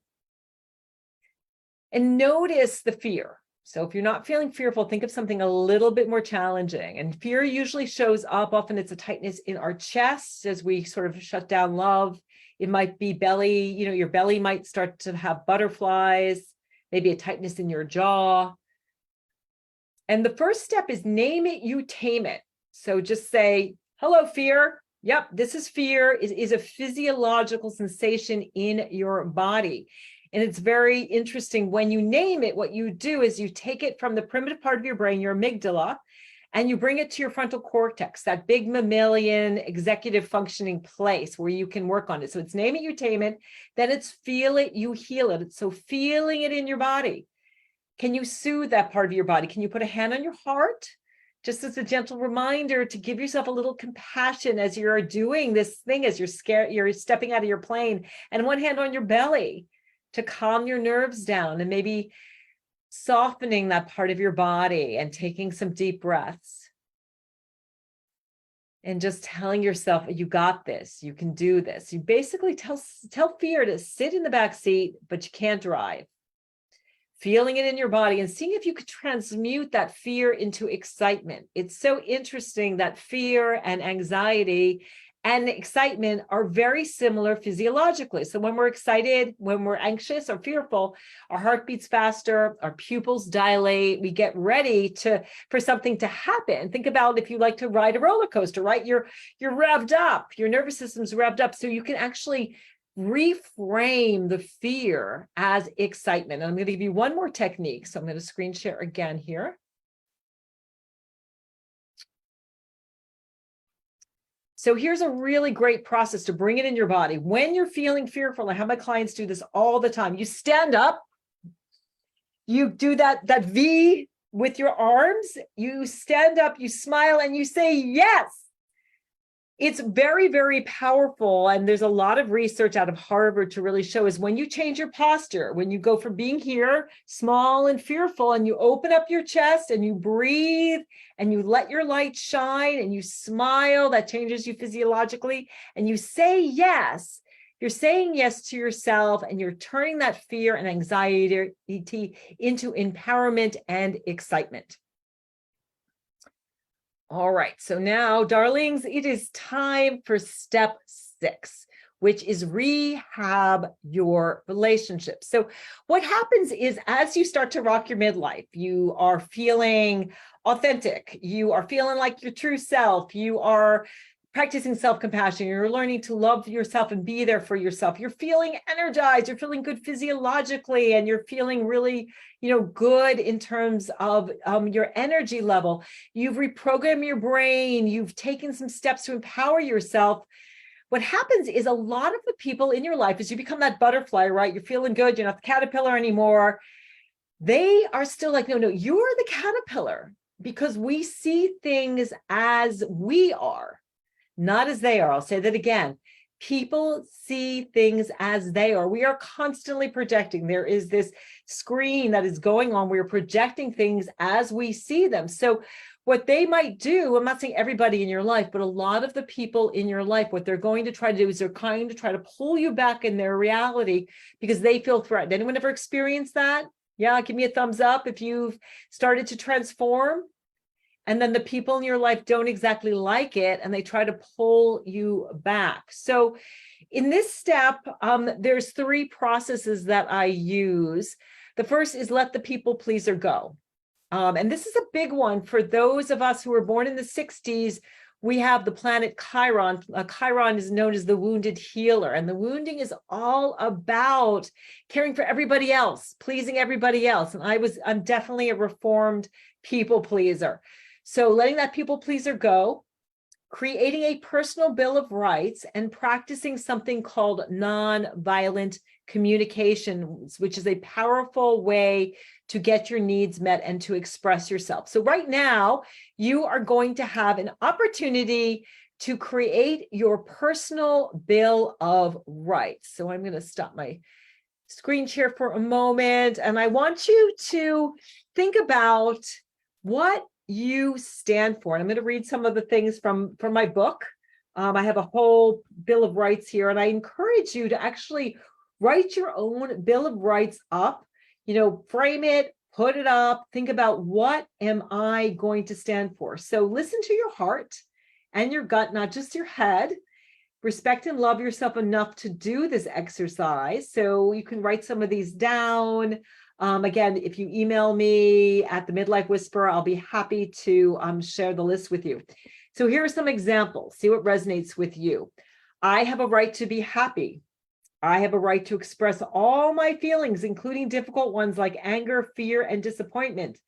And notice the fear. So if you're not feeling fearful, think of something a little bit more challenging. And fear usually shows up. Often it's a tightness in our chest as we sort of shut down love. It might be belly, your belly might start to have butterflies, maybe a tightness in your jaw. And the first step is name it, you tame it. So just say, hello, fear. Yep, this is fear, is a physiological sensation in your body. And it's very interesting when you name it, what you do is you take it from the primitive part of your brain, your amygdala, and you bring it to your frontal cortex, that big mammalian executive functioning place where you can work on it. So it's name it, you tame it, then it's feel it, you heal it. So feeling it in your body. Can you soothe that part of your body? Can you put a hand on your heart? Just as a gentle reminder to give yourself a little compassion as you're doing this thing, as you're stepping out of your plane, and one hand on your belly to calm your nerves down and maybe softening that part of your body and taking some deep breaths. And just telling yourself, you got this, you can do this. You basically tell fear to sit in the back seat, but you can't drive. Feeling it in your body and seeing if you could transmute that fear into excitement. It's so interesting that fear and anxiety and excitement are very similar physiologically. So when we're excited, when we're anxious or fearful, our heart beats faster, our pupils dilate, we get ready for something to happen. Think about if you like to ride a roller coaster, right? You're revved up, your nervous system's revved up, so you can actually reframe the fear as excitement. And I'm going to give you one more technique. So I'm going to screen share again here. So here's a really great process to bring it in your body. When you're feeling fearful, I have my clients do this all the time. You stand up, you do that V with your arms, you stand up, you smile, and you say, yes. It's very, very powerful. And there's a lot of research out of Harvard to really show is when you change your posture, when you go from being here, small and fearful, and you open up your chest and you breathe and you let your light shine and you smile, that changes you physiologically, and you say yes. You're saying yes to yourself and you're turning that fear and anxiety into empowerment and excitement. All right, so now, darlings, it is time for step 6, which is rehab your relationship. So what happens is, as you start to rock your midlife, you are feeling authentic, you are feeling like your true self, you are practicing self-compassion, you're learning to love yourself and be there for yourself, you're feeling energized, you're feeling good physiologically, and you're feeling really, good in terms of your energy level. You've reprogrammed your brain, you've taken some steps to empower yourself. What happens is, a lot of the people in your life, as you become that butterfly, right? You're feeling good, you're not the caterpillar anymore. They are still like, no, you're the caterpillar, because we see things as we are, not as they are. I'll say that again. People see things as they are. We are constantly projecting. There is this screen that is going on. We're projecting things as we see them. So what they might do, I'm not saying everybody in your life, but a lot of the people in your life, what they're going to try to do is they're going to try to pull you back in their reality because they feel threatened. Anyone ever experienced that? Yeah, give me a thumbs up if you've started to transform. And then the people in your life don't exactly like it, and they try to pull you back. So in this step, there's 3 processes that I use. The first is let the people pleaser go. And this is a big one for those of us who were born in the 60s. We have the planet Chiron. Chiron is known as the wounded healer. And the wounding is all about caring for everybody else, pleasing everybody else. And I'm definitely a reformed people pleaser. So letting that people pleaser go, creating a personal bill of rights, and practicing something called nonviolent communication, which is a powerful way to get your needs met and to express yourself. So right now, you are going to have an opportunity to create your personal bill of rights. So I'm going to stop my screen share for a moment, and I want you to think about what you stand for. And I'm going to read some of the things from my book. I have a whole bill of rights here, and I encourage you to actually write your own bill of rights up, frame it, put it up, think about, what am I going to stand for? So listen to your heart and your gut, not just your head. Respect and love yourself enough to do this exercise. So you can write some of these down. Again, if you email me at the Midlife Whisperer, I'll be happy to share the list with you. So here are some examples. See what resonates with you. I have a right to be happy. I have a right to express all my feelings, including difficult ones like anger, fear, and disappointment.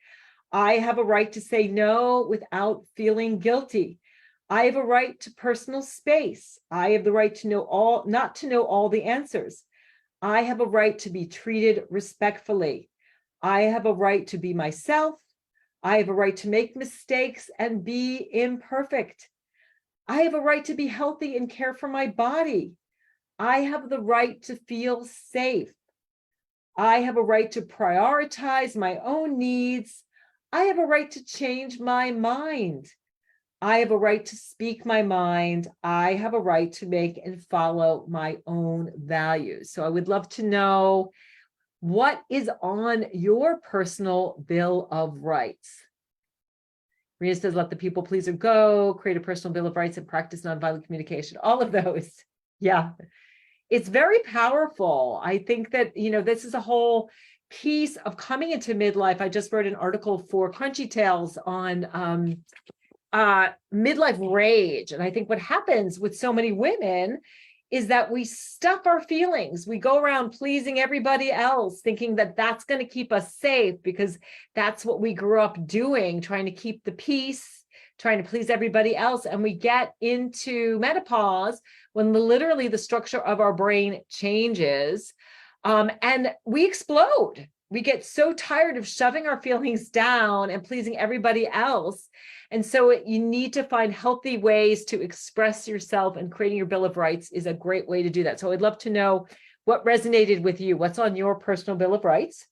I have a right to say no without feeling guilty. I have a right to personal space. I have the right to not to know all the answers. I have a right to be treated respectfully. I have a right to be myself. I have a right to make mistakes and be imperfect. I have a right to be healthy and care for my body. I have the right to feel safe. I have a right to prioritize my own needs. I have a right to change my mind. I have a right to speak my mind. I have a right to make and follow my own values. So I would love to know, what is on your personal bill of rights? Rita says, let the people pleaser go, create a personal bill of rights, and practice nonviolent communication. All of those. Yeah. It's very powerful. I think that, this is a whole piece of coming into midlife. I just wrote an article for Crunchy Tales on midlife rage. And I think what happens with so many women is that we stuff our feelings. We go around pleasing everybody else, thinking that that's going to keep us safe because that's what we grew up doing, trying to keep the peace, trying to please everybody else. And we get into menopause when literally the structure of our brain changes, and we explode. We get so tired of shoving our feelings down and pleasing everybody else. And so you need to find healthy ways to express yourself, and creating your Bill of Rights is a great way to do that. So I'd love to know what resonated with you. What's on your personal Bill of Rights?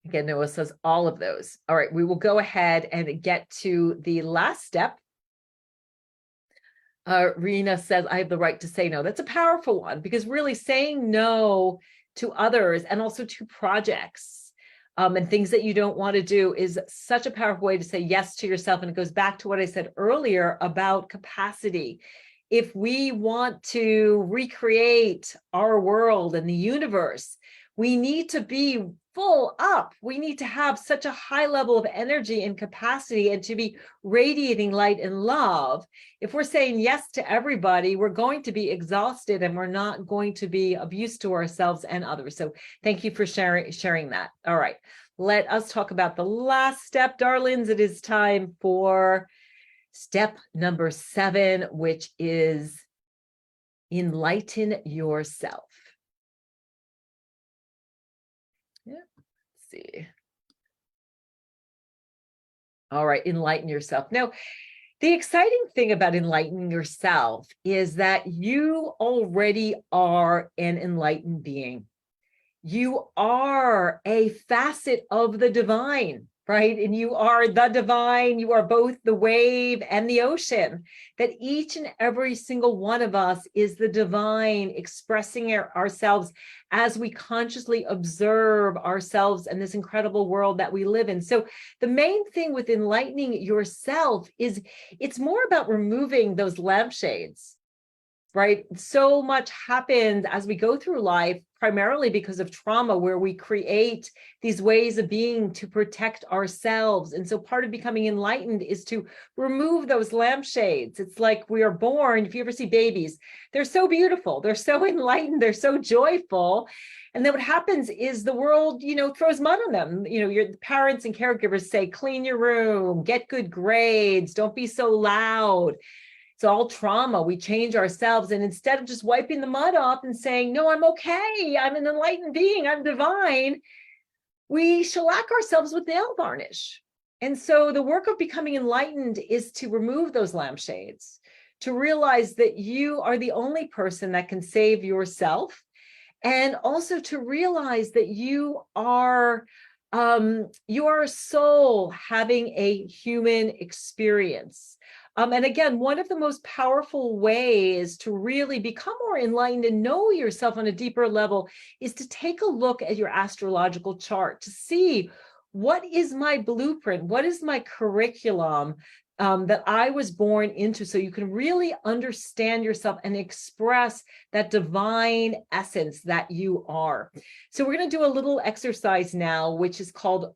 Again, Noah says all of those. All right, we will go ahead and get to the last step. Rena says, I have the right to say no. That's a powerful one, because really saying no to others and also to projects and things that you don't want to do is such a powerful way to say yes to yourself. And it goes back to what I said earlier about capacity. If we want to recreate our world and the universe, we need to be full up. We need to have such a high level of energy and capacity and to be radiating light and love. If we're saying yes to everybody, we're going to be exhausted and we're not going to be of use to ourselves and others. So thank you for sharing that. All right, let us talk about the last step, darlings. It is time for step number 7, which is enlighten yourself. Yeah, let's see. All right, enlighten yourself. Now, the exciting thing about enlightening yourself is that you already are an enlightened being. You are a facet of the divine, right? And you are the divine. You are both the wave and the ocean. That each and every single one of us is the divine, expressing ourselves as we consciously observe ourselves and this incredible world that we live in. So the main thing with enlightening yourself is it's more about removing those lampshades, right? So much happens as we go through life, primarily because of trauma, where we create these ways of being to protect ourselves. And so part of becoming enlightened is to remove those lampshades. It's like we are born, if you ever see babies, they're so beautiful, they're so enlightened, they're so joyful. And then what happens is the world, throws mud on them. Your parents and caregivers say, clean your room, get good grades, don't be so loud. It's all trauma. We change ourselves. And instead of just wiping the mud off and saying, no, I'm okay, I'm an enlightened being, I'm divine, we shellac ourselves with nail varnish. And so the work of becoming enlightened is to remove those lampshades, to realize that you are the only person that can save yourself. And also to realize that you are a soul having a human experience. And again, one of the most powerful ways to really become more enlightened and know yourself on a deeper level is to take a look at your astrological chart to see what is my blueprint, what is my curriculum that I was born into, so you can really understand yourself and express that divine essence that you are. So we're going to do a little exercise now, which is called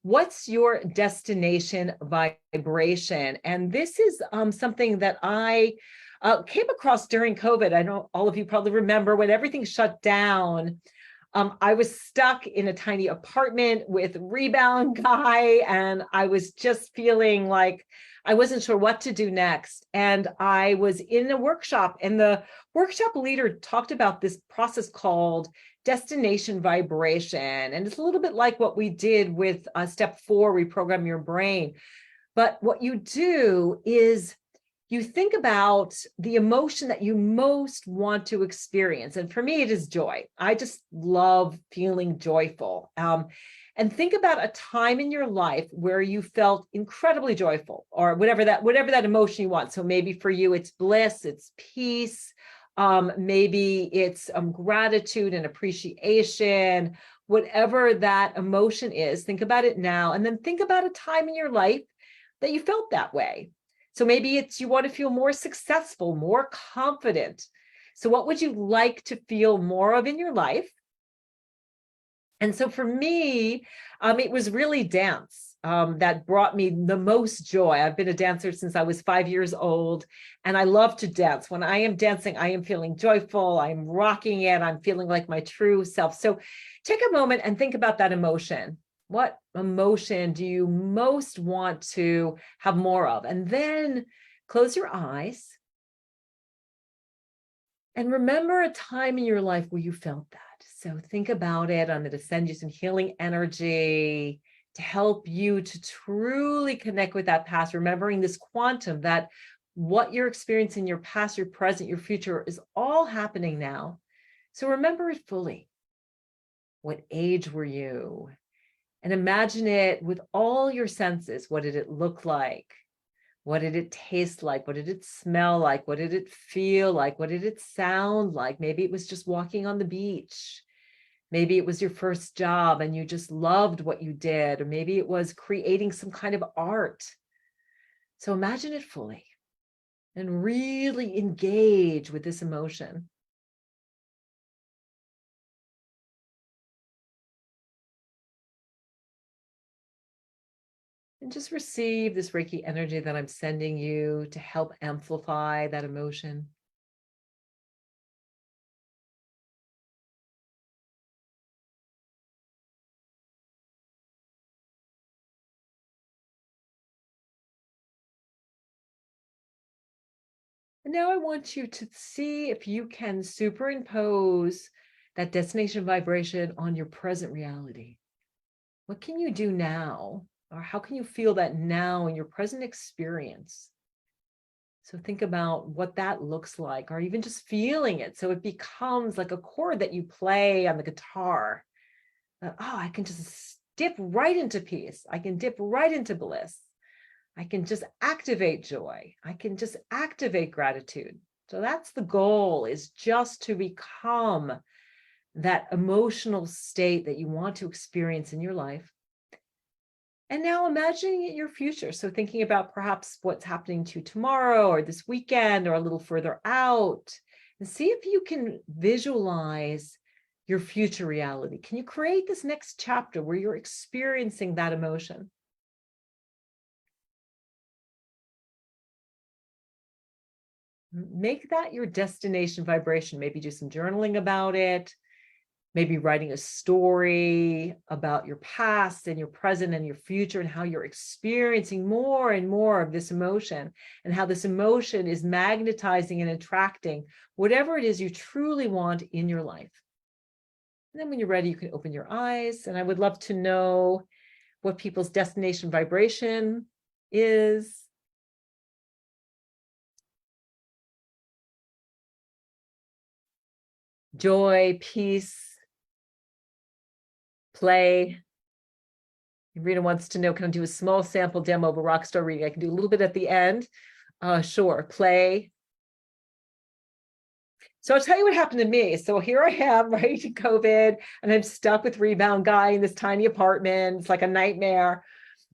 what's your destination vibration? And this is something that I came across during COVID. I know all of you probably remember when everything shut down. I was stuck in a tiny apartment with a rebound guy, and I was just feeling like I wasn't sure what to do next. And I was in a workshop, and the workshop leader talked about this process called destination vibration. And it's a little bit like what we did with step 4, reprogram your brain. But what you do is you think about the emotion that you most want to experience. And for me, it is joy. I just love feeling joyful. And think about a time in your life where you felt incredibly joyful, or whatever that emotion you want. So maybe for you, it's bliss, it's peace. Maybe it's gratitude and appreciation, whatever that emotion is. Think about it now, and then think about a time in your life that you felt that way. So maybe it's you want to feel more successful, more confident. So what would you like to feel more of in your life? And so for me, it was really dance that brought me the most joy. I've been a dancer since I was 5 years old, and I love to dance. When I am dancing, I am feeling joyful, I'm rocking it, I'm feeling like my true self. So take a moment and think about that emotion. What emotion do you most want to have more of? And then close your eyes and remember a time in your life where you felt that. So think about it. I'm going to send you some healing energy to help you to truly connect with that past, remembering this quantum that what you're experiencing in your past, your present, your future is all happening now. So remember it fully. What age were you? And imagine it with all your senses. What did it look like? What did it taste like? What did it smell like? What did it feel like? What did it sound like? Maybe it was just walking on the beach. Maybe it was your first job and you just loved what you did, or maybe it was creating some kind of art. So imagine it fully and really engage with this emotion. And just receive this Reiki energy that I'm sending you to help amplify that emotion. And now I want you to see if you can superimpose that destination vibration on your present reality. What can you do now? Or how can you feel that now in your present experience? So think about what that looks like, or even just feeling it. So it becomes like a chord that you play on the guitar. I can just dip right into peace. I can dip right into bliss. I can just activate joy. I can just activate gratitude. So that's the goal, is just to become that emotional state that you want to experience in your life. And now imagining your future. So thinking about perhaps what's happening to you tomorrow or this weekend or a little further out, and see if you can visualize your future reality. Can you create this next chapter where you're experiencing that emotion? Make that your destination vibration. Maybe do some journaling about it. Maybe writing a story about your past and your present and your future, and how you're experiencing more and more of this emotion, and how this emotion is magnetizing and attracting whatever it is you truly want in your life. And then when you're ready, you can open your eyes. And I would love to know what people's destination vibration is. Joy, peace, play. Rita wants to know, can I do a small sample demo of a rock star reading? I can do a little bit at the end. Sure, play. So I'll tell you what happened to me. So here I am, right, COVID, and I'm stuck with Rebound Guy in this tiny apartment. It's like a nightmare.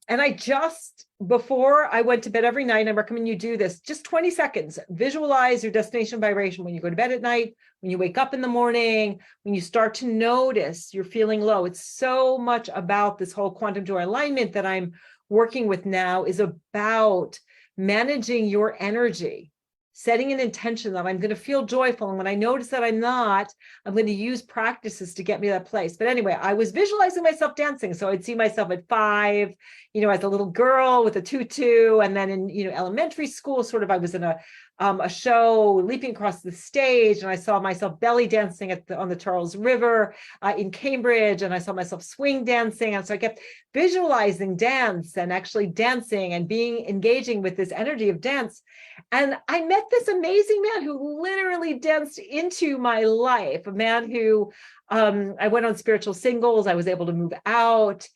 And I just, before I went to bed every night, I recommend you do this, just 20 seconds, visualize your destination vibration when you go to bed at night, when you wake up in the morning, when you start to notice you're feeling low. It's so much about this whole quantum joy alignment that I'm working with now, is about managing your energy, setting an intention that I'm going to feel joyful. And when I notice that I'm not, I'm going to use practices to get me to that place. But anyway, I was visualizing myself dancing. So I'd see myself at 5, as a little girl with a tutu. And then in, elementary school, sort of, I was in a show, leaping across the stage, and I saw myself belly dancing on the Charles River in Cambridge, and I saw myself swing dancing. And so I kept visualizing dance and actually dancing and engaging with this energy of dance. And I met this amazing man who literally danced into my life, a man who I went on spiritual singles. I was able to move out.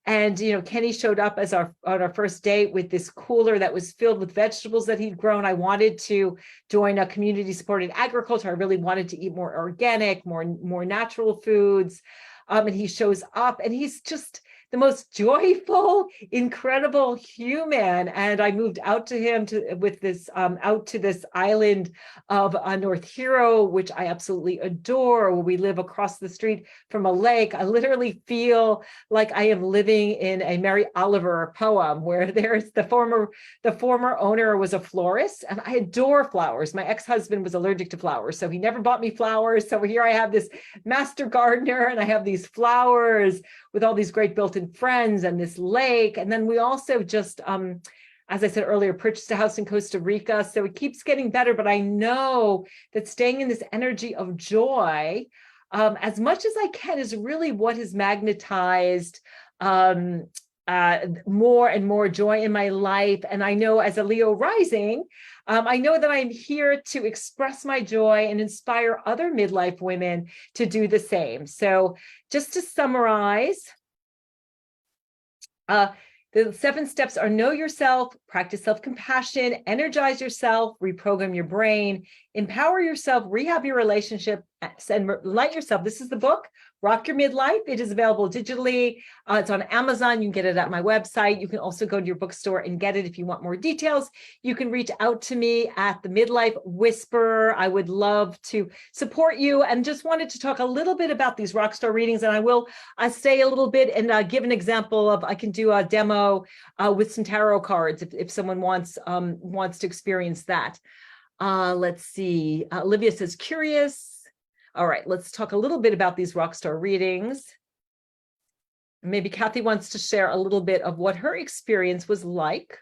And, Kenny showed up on our first date with this cooler that was filled with vegetables that he'd grown. I wanted to join a community supported agriculture. I really wanted to eat more organic, more natural foods. And he shows up, and he's just the most joyful, incredible human. And I moved out to him out to this island of North Hero, which I absolutely adore, where we live across the street from a lake. I literally feel like I am living in a Mary Oliver poem, where there's the former owner was a florist, and I adore flowers. My ex-husband was allergic to flowers, so he never bought me flowers. So here I have this master gardener, and I have these flowers with all these great built-in friends and this lake. And then we also just, as I said earlier, purchased a house in Costa Rica. So it keeps getting better, but I know that staying in this energy of joy, as much as I can, is really what has magnetized more and more joy in my life. And I know, as a Leo rising, I know that I'm here to express my joy and inspire other midlife women to do the same. So just to summarize, the 7 steps are: know yourself, practice self-compassion, energize yourself, reprogram your brain, empower yourself, rehab your relationship, and Light Yourself. This is the book, Rock Your Midlife. It is available digitally. It's on Amazon. You can get it at my website. You can also go to your bookstore and get it if you want more details. You can reach out to me at the Midlife Whisperer. I would love to support you, and just wanted to talk a little bit about these rockstar readings. And I will say a little bit and give an example of, I can do a demo with some tarot cards if someone wants to experience that. Let's see. Olivia says, curious. All right, let's talk a little bit about these rockstar readings. Maybe Kathy wants to share a little bit of what her experience was like.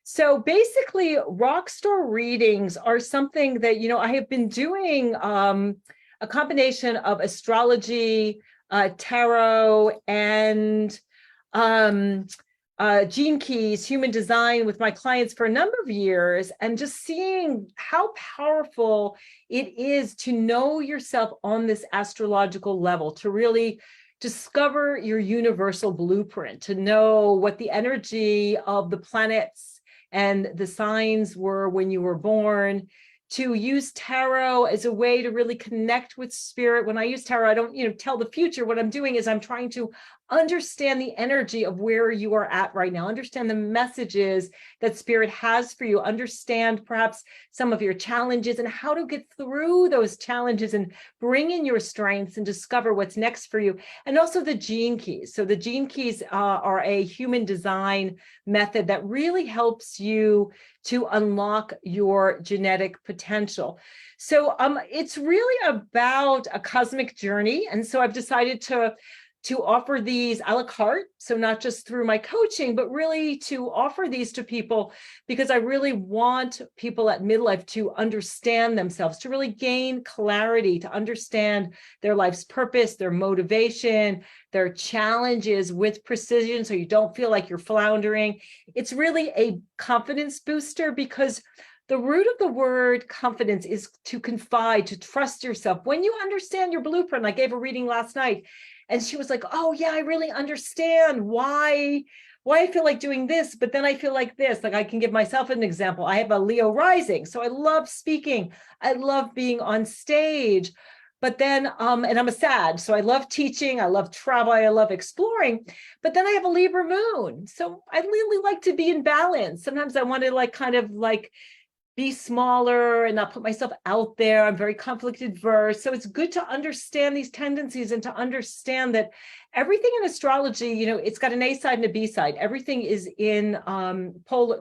So basically, rockstar readings are something that, I have been doing a combination of astrology, tarot, and Gene Keys, human design with my clients for a number of years, and just seeing how powerful it is to know yourself on this astrological level, to really discover your universal blueprint, to know what the energy of the planets and the signs were when you were born, to use tarot as a way to really connect with spirit. When I use tarot, I don't, tell the future. What I'm doing is I'm trying to understand the energy of where you are at right now, understand the messages that spirit has for you, understand perhaps some of your challenges and how to get through those challenges and bring in your strengths and discover what's next for you. And also the Gene Keys. So the Gene Keys are a human design method that really helps you to unlock your genetic potential. So it's really about a cosmic journey. And so I've decided to offer these a la carte. So not just through my coaching, but really to offer these to people because I really want people at midlife to understand themselves, to really gain clarity, to understand their life's purpose, their motivation, their challenges with precision, so you don't feel like you're floundering. It's really a confidence booster because the root of the word confidence is to confide, to trust yourself. When you understand your blueprint, I gave a reading last night, and she was like, oh yeah, I really understand why I feel like doing this, but then I feel like this. Like I can give myself an example. I have a Leo rising, so I love speaking. I love being on stage. But then, and I'm a Sag, so I love teaching, I love travel, I love exploring. But then I have a Libra moon, so I really like to be in balance. Sometimes I want to be smaller and not put myself out there. I'm very conflict adverse. So it's good to understand these tendencies and to understand that everything in astrology, it's got an A side and a B side. Everything is in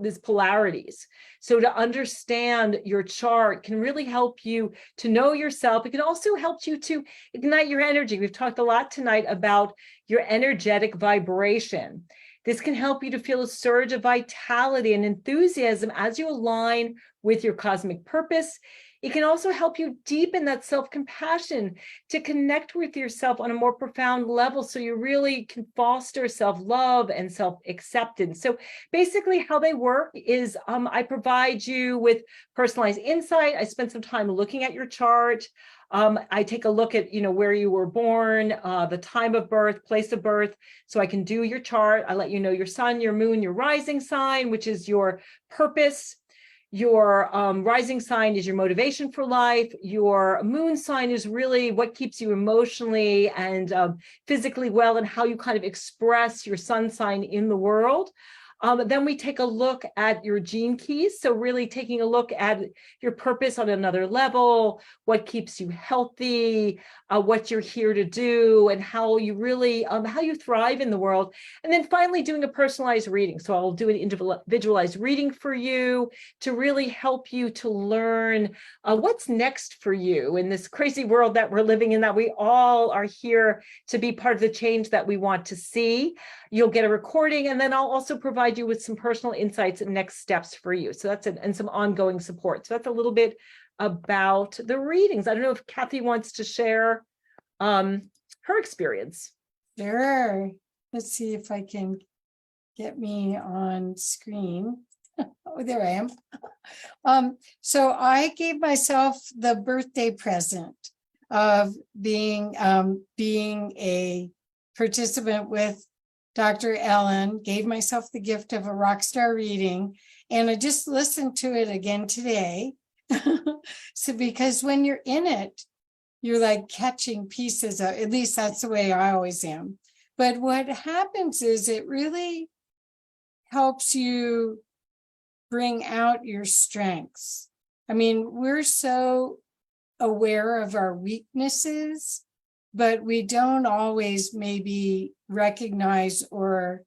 these polarities. So to understand your chart can really help you to know yourself. It can also help you to ignite your energy. We've talked a lot tonight about your energetic vibration. This can help you to feel a surge of vitality and enthusiasm as you align with your cosmic purpose. It can also help you deepen that self-compassion, to connect with yourself on a more profound level so you really can foster self-love and self-acceptance. So basically how they work is I provide you with personalized insight. I spend some time looking at your chart. I take a look at, where you were born, the time of birth, place of birth, so I can do your chart. I let you know your sun, your moon, your rising sign, which is your purpose. Your rising sign is your motivation for life. Your moon sign is really what keeps you emotionally and physically well, and how you kind of express your sun sign in the world. Then we take a look at your Gene Keys. So really taking a look at your purpose on another level, what keeps you healthy, what you're here to do, and how you really, how you thrive in the world. And then finally doing a personalized reading. So I'll do an individualized reading for you to really help you to learn what's next for you in this crazy world that we're living in, that we all are here to be part of the change that we want to see. You'll get a recording, and then I'll also provide you with some personal insights and next steps for you. So that's and some ongoing support. So that's a little bit about the readings. I don't know if Kathy wants to share her experience. Sure. Let's see if I can get me on screen. Oh, there I am. So I gave myself the birthday present of being a participant with Dr. Ellen, gave myself the gift of a rockstar reading, and I just listened to it again today. So because when you're in it, you're like catching pieces of, at least that's the way I always am. But what happens is it really helps you bring out your strengths. I mean, we're so aware of our weaknesses, but we don't always maybe recognize or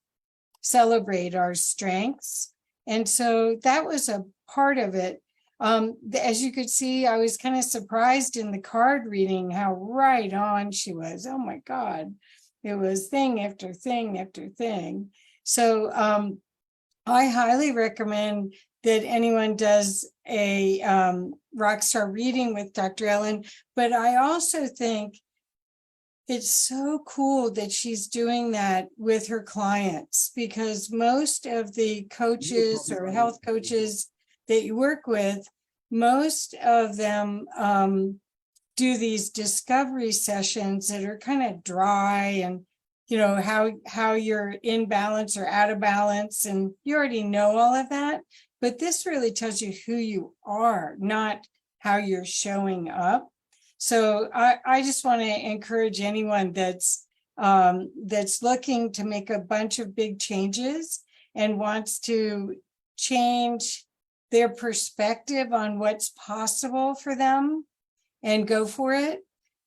celebrate our strengths. And so that was a part of it. As you could see, I was kind of surprised in the card reading how right on she was. Oh my God, it was thing after thing after thing. So I highly recommend that anyone does a Rockstar reading with Dr. Ellen, but I also think it's so cool that she's doing that with her clients, because most of the coaches or health coaches that you work with, most of them do these discovery sessions that are kind of dry, and you know how you're in balance or out of balance, and you already know all of that. But this really tells you who you are, not how you're showing up. So I just want to encourage anyone that's looking to make a bunch of big changes and wants to change their perspective on what's possible for them and go for it,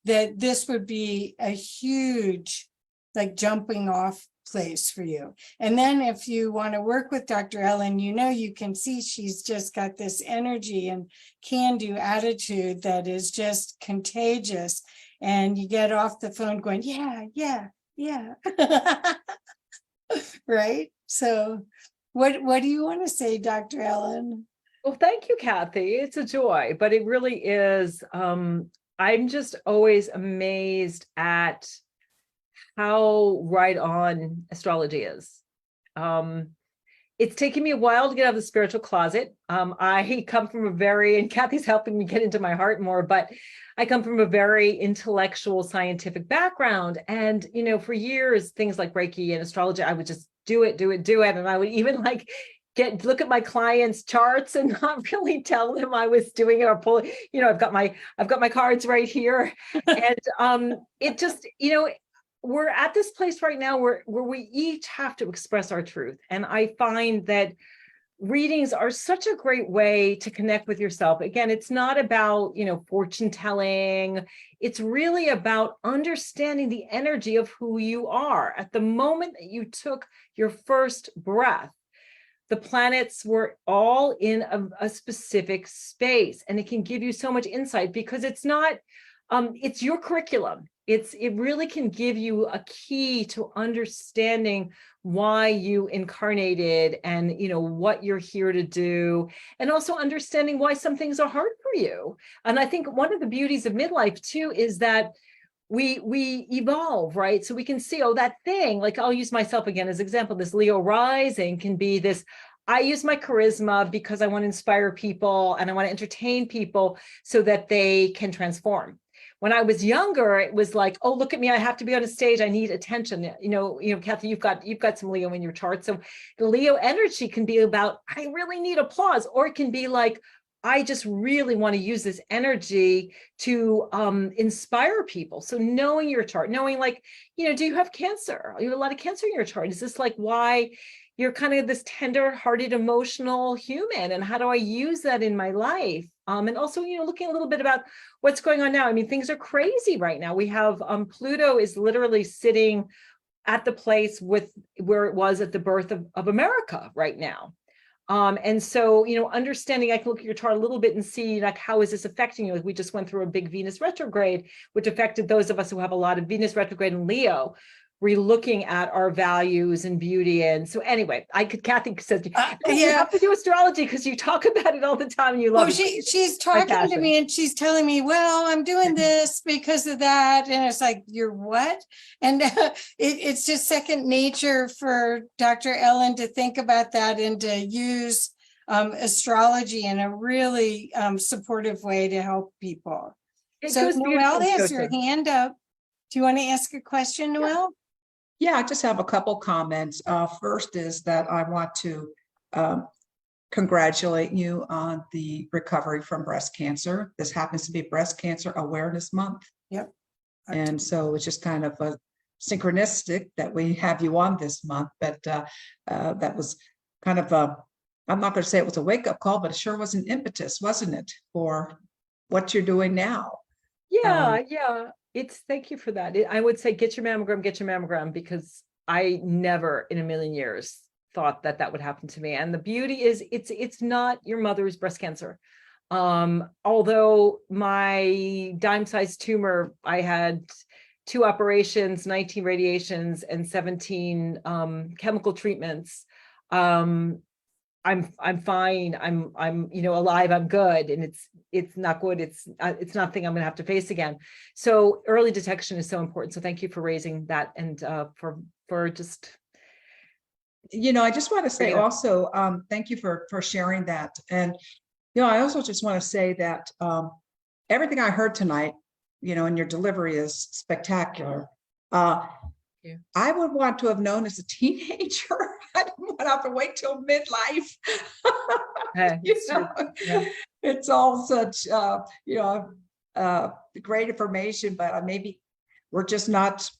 that this would be a huge like jumping off place for you. And then if you want to work with Dr. Ellen, you know, you can see she's just got this energy and can-do attitude that is just contagious. And you get off the phone going, yeah. Right? So what do you want to say, Dr. Ellen? Well, thank you, Kathy. It's a joy, but it really is. I'm just always amazed at how right on astrology is. It's taken me a while to get out of the spiritual closet. I come from a very, and Kathy's helping me get into my heart more, but I come from a very intellectual, scientific background. And, you know, for years, things like Reiki and astrology, I would just do it. And I would even like look at my clients' charts and not really tell them I was doing it or pulling, you know, I've got my cards right here. And it just, you know, we're at this place right now where we each have to express our truth. And I find that readings are such a great way to connect with yourself. Again, it's not about, you know, fortune telling. It's really about understanding the energy of who you are. At the moment that you took your first breath, the planets were all in a specific space, and it can give you so much insight because it's not, it's your curriculum. It really can give you a key to understanding why you incarnated and, you know, what you're here to do, and also understanding why some things are hard for you. And I think one of the beauties of midlife too is that we evolve, right? So we can see, oh, that thing, like I'll use myself again as example, this Leo rising can be this, I use my charisma because I want to inspire people and I want to entertain people so that they can transform. When I was younger, it was like, oh, look at me, I have to be on a stage, I need attention. You know, Kathy, you've got some Leo in your chart. So the Leo energy can be about, I really need applause, or it can be like, I just really want to use this energy to inspire people. So knowing your chart, knowing like, you know, do you have cancer? You have a lot of cancer in your chart. Is this like why you're kind of this tender-hearted, emotional human? And how do I use that in my life? And also, you know, looking a little bit about what's going on now. I mean, things are crazy right now. We have Pluto is literally sitting at the place where it was at the birth of America right now. And so, you know, understanding, I can look at your chart a little bit and see like, how is this affecting you? Like we just went through a big Venus retrograde, which affected those of us who have a lot of Venus retrograde in Leo. Re-looking at our values and beauty. And so anyway, Kathy says, you have to do astrology because you talk about it all the time and you love it. She's talking to me and she's telling me, well, I'm doing this because of that. And it's like, you're what? And it's just second nature for Dr. Ellen to think about that and to use astrology in a really supportive way to help people. So Noelle has her hand up. Do you want to ask a question, Noelle? Yeah, I just have a couple comments. First is that I want to congratulate you on the recovery from breast cancer. This happens to be Breast Cancer Awareness Month. Yep. And so it's just kind of a synchronistic that we have you on this month, but that was kind of a, I'm not going to say it was a wake-up call, but it sure was an impetus, wasn't it, for what you're doing now? Yeah, yeah. Thank you for that. I would say get your mammogram, because I never in a million years thought that that would happen to me. And the beauty is it's not your mother's breast cancer. Although my dime-sized tumor, I had 2 operations, 19 radiations, and 17 chemical treatments. I'm fine. I'm alive. I'm good. And it's not good. It's nothing I'm going to have to face again. So early detection is so important. So thank you for raising that, and for just. I just want to say also, thank you for sharing that. And, I also just want to say that everything I heard tonight, in your delivery is spectacular. I would want to have known as a teenager. I didn't want to have to wait till midlife. It's all such, great information, but maybe we're just not,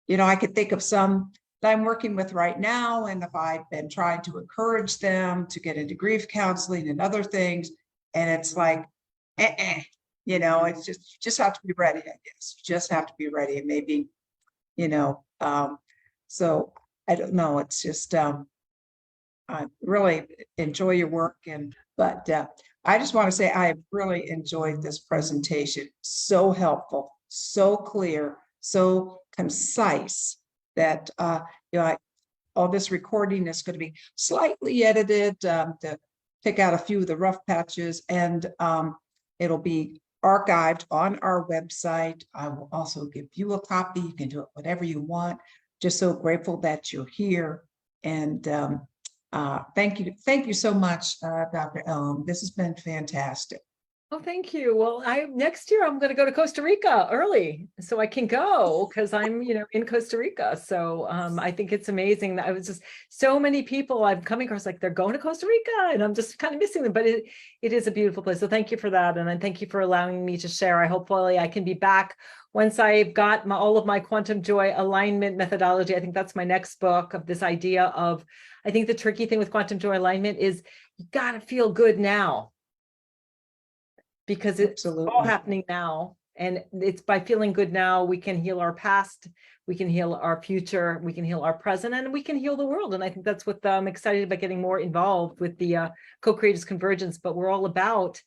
I could think of some that I'm working with right now. And if I've been trying to encourage them to get into grief counseling and other things, and it's like, it's just have to be ready, I guess. You just have to be ready. And maybe, so I don't know. It's just, I really enjoy your work. But I just want to say I have really enjoyed this presentation. So helpful, so clear, so concise that, all this recording is going to be slightly edited to pick out a few of the rough patches, and it'll be archived on our website. I will also give you a copy. You can do it whatever you want. Just so grateful that you're here. And thank you so much, Dr. Ellen. This has been fantastic. Oh, thank you. Well, next year I'm going to go to Costa Rica early, so I can go because I'm, in Costa Rica. So I think it's amazing that I was just so many people I'm coming across, like they're going to Costa Rica, and I'm just kind of missing them. But it is a beautiful place. So thank you for that, and thank you for allowing me to share. Hopefully I can be back once I've got all of my quantum joy alignment methodology. I think that's my next book, of this idea of, I think the tricky thing with quantum joy alignment is you got to feel good now, because it's all happening now. And it's by feeling good now, we can heal our past, we can heal our future, we can heal our present, and we can heal the world. And I think that's what I'm excited about, getting more involved with the co-creators convergence. But we're all about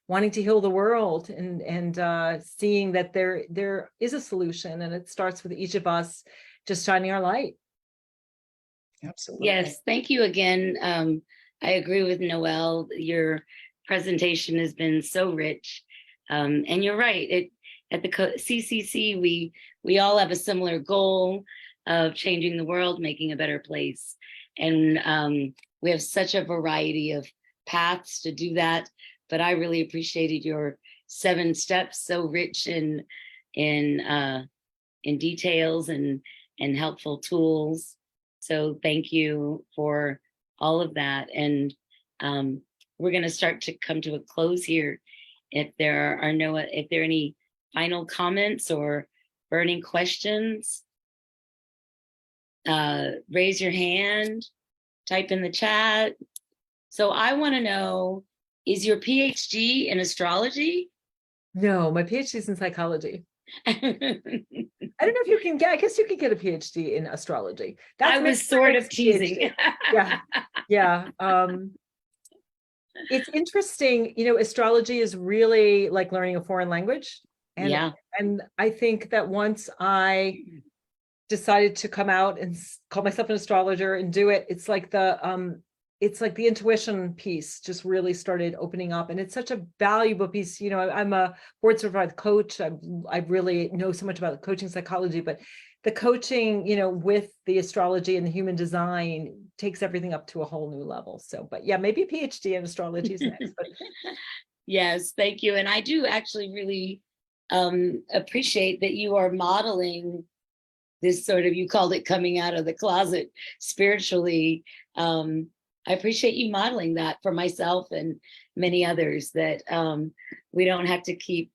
wanting to heal the world and seeing that there is a solution, and it starts with each of us just shining our light. Absolutely. Yes, thank you again. I agree with Noelle. Your presentation has been so rich, and you're right. At the CCC, we all have a similar goal of changing the world, making a better place, and we have such a variety of paths to do that. But I really appreciated your 7 steps, so rich in details and helpful tools. So thank you for all of that, and we're going to start to come to a close here. If there are any final comments or burning questions, raise your hand, type in the chat. So I want to know, is your PhD in astrology? No, my PhD is in psychology. I don't know if you can get, I guess you could get a PhD in astrology. I was sort of teasing. Yeah. It's interesting, astrology is really like learning a foreign language. And I think that once I decided to come out and call myself an astrologer and do it, it's like the intuition piece just really started opening up, and it's such a valuable piece. I'm a board certified coach. I really know so much about coaching psychology, but the coaching, with the astrology and the human design takes everything up to a whole new level. So, but yeah, maybe a PhD in astrology is next. But Yes, thank you. And I do actually really appreciate that you are modeling this sort of, you called it coming out of the closet spiritually. I appreciate you modeling that for myself and many others, that we don't have to keep,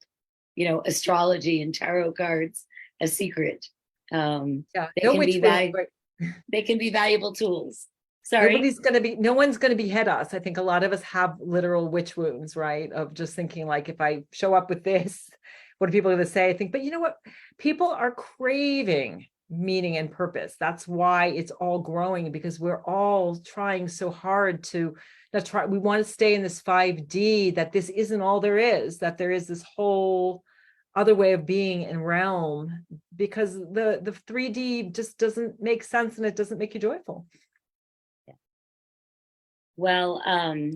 astrology and tarot cards a secret. Yeah, They no can which be way, right. they can be valuable tools. Sorry. No one's going to behead us. I think a lot of us have literal witch wounds, right? Of just thinking like, if I show up with this, what are people going to say? I think, but you know what? People are craving meaning and purpose. That's why it's all growing, because we're all trying so hard to not try. We want to stay in this 5D, that this isn't all there is, that there is this whole other way of being and realm, because the 3D just doesn't make sense, and it doesn't make you joyful. Well, that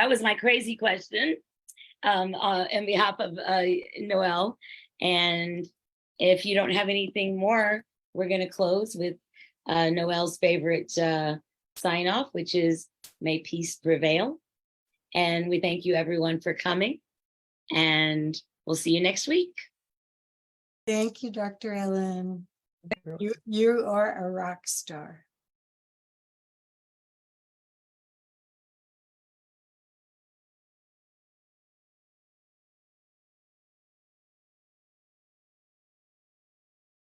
was my crazy question on behalf of Noelle. And if you don't have anything more, we're going to close with Noelle's favorite sign off, which is may peace prevail. And we thank you everyone for coming, and we'll see you next week. Thank you, Dr. Ellen. You are a rock star.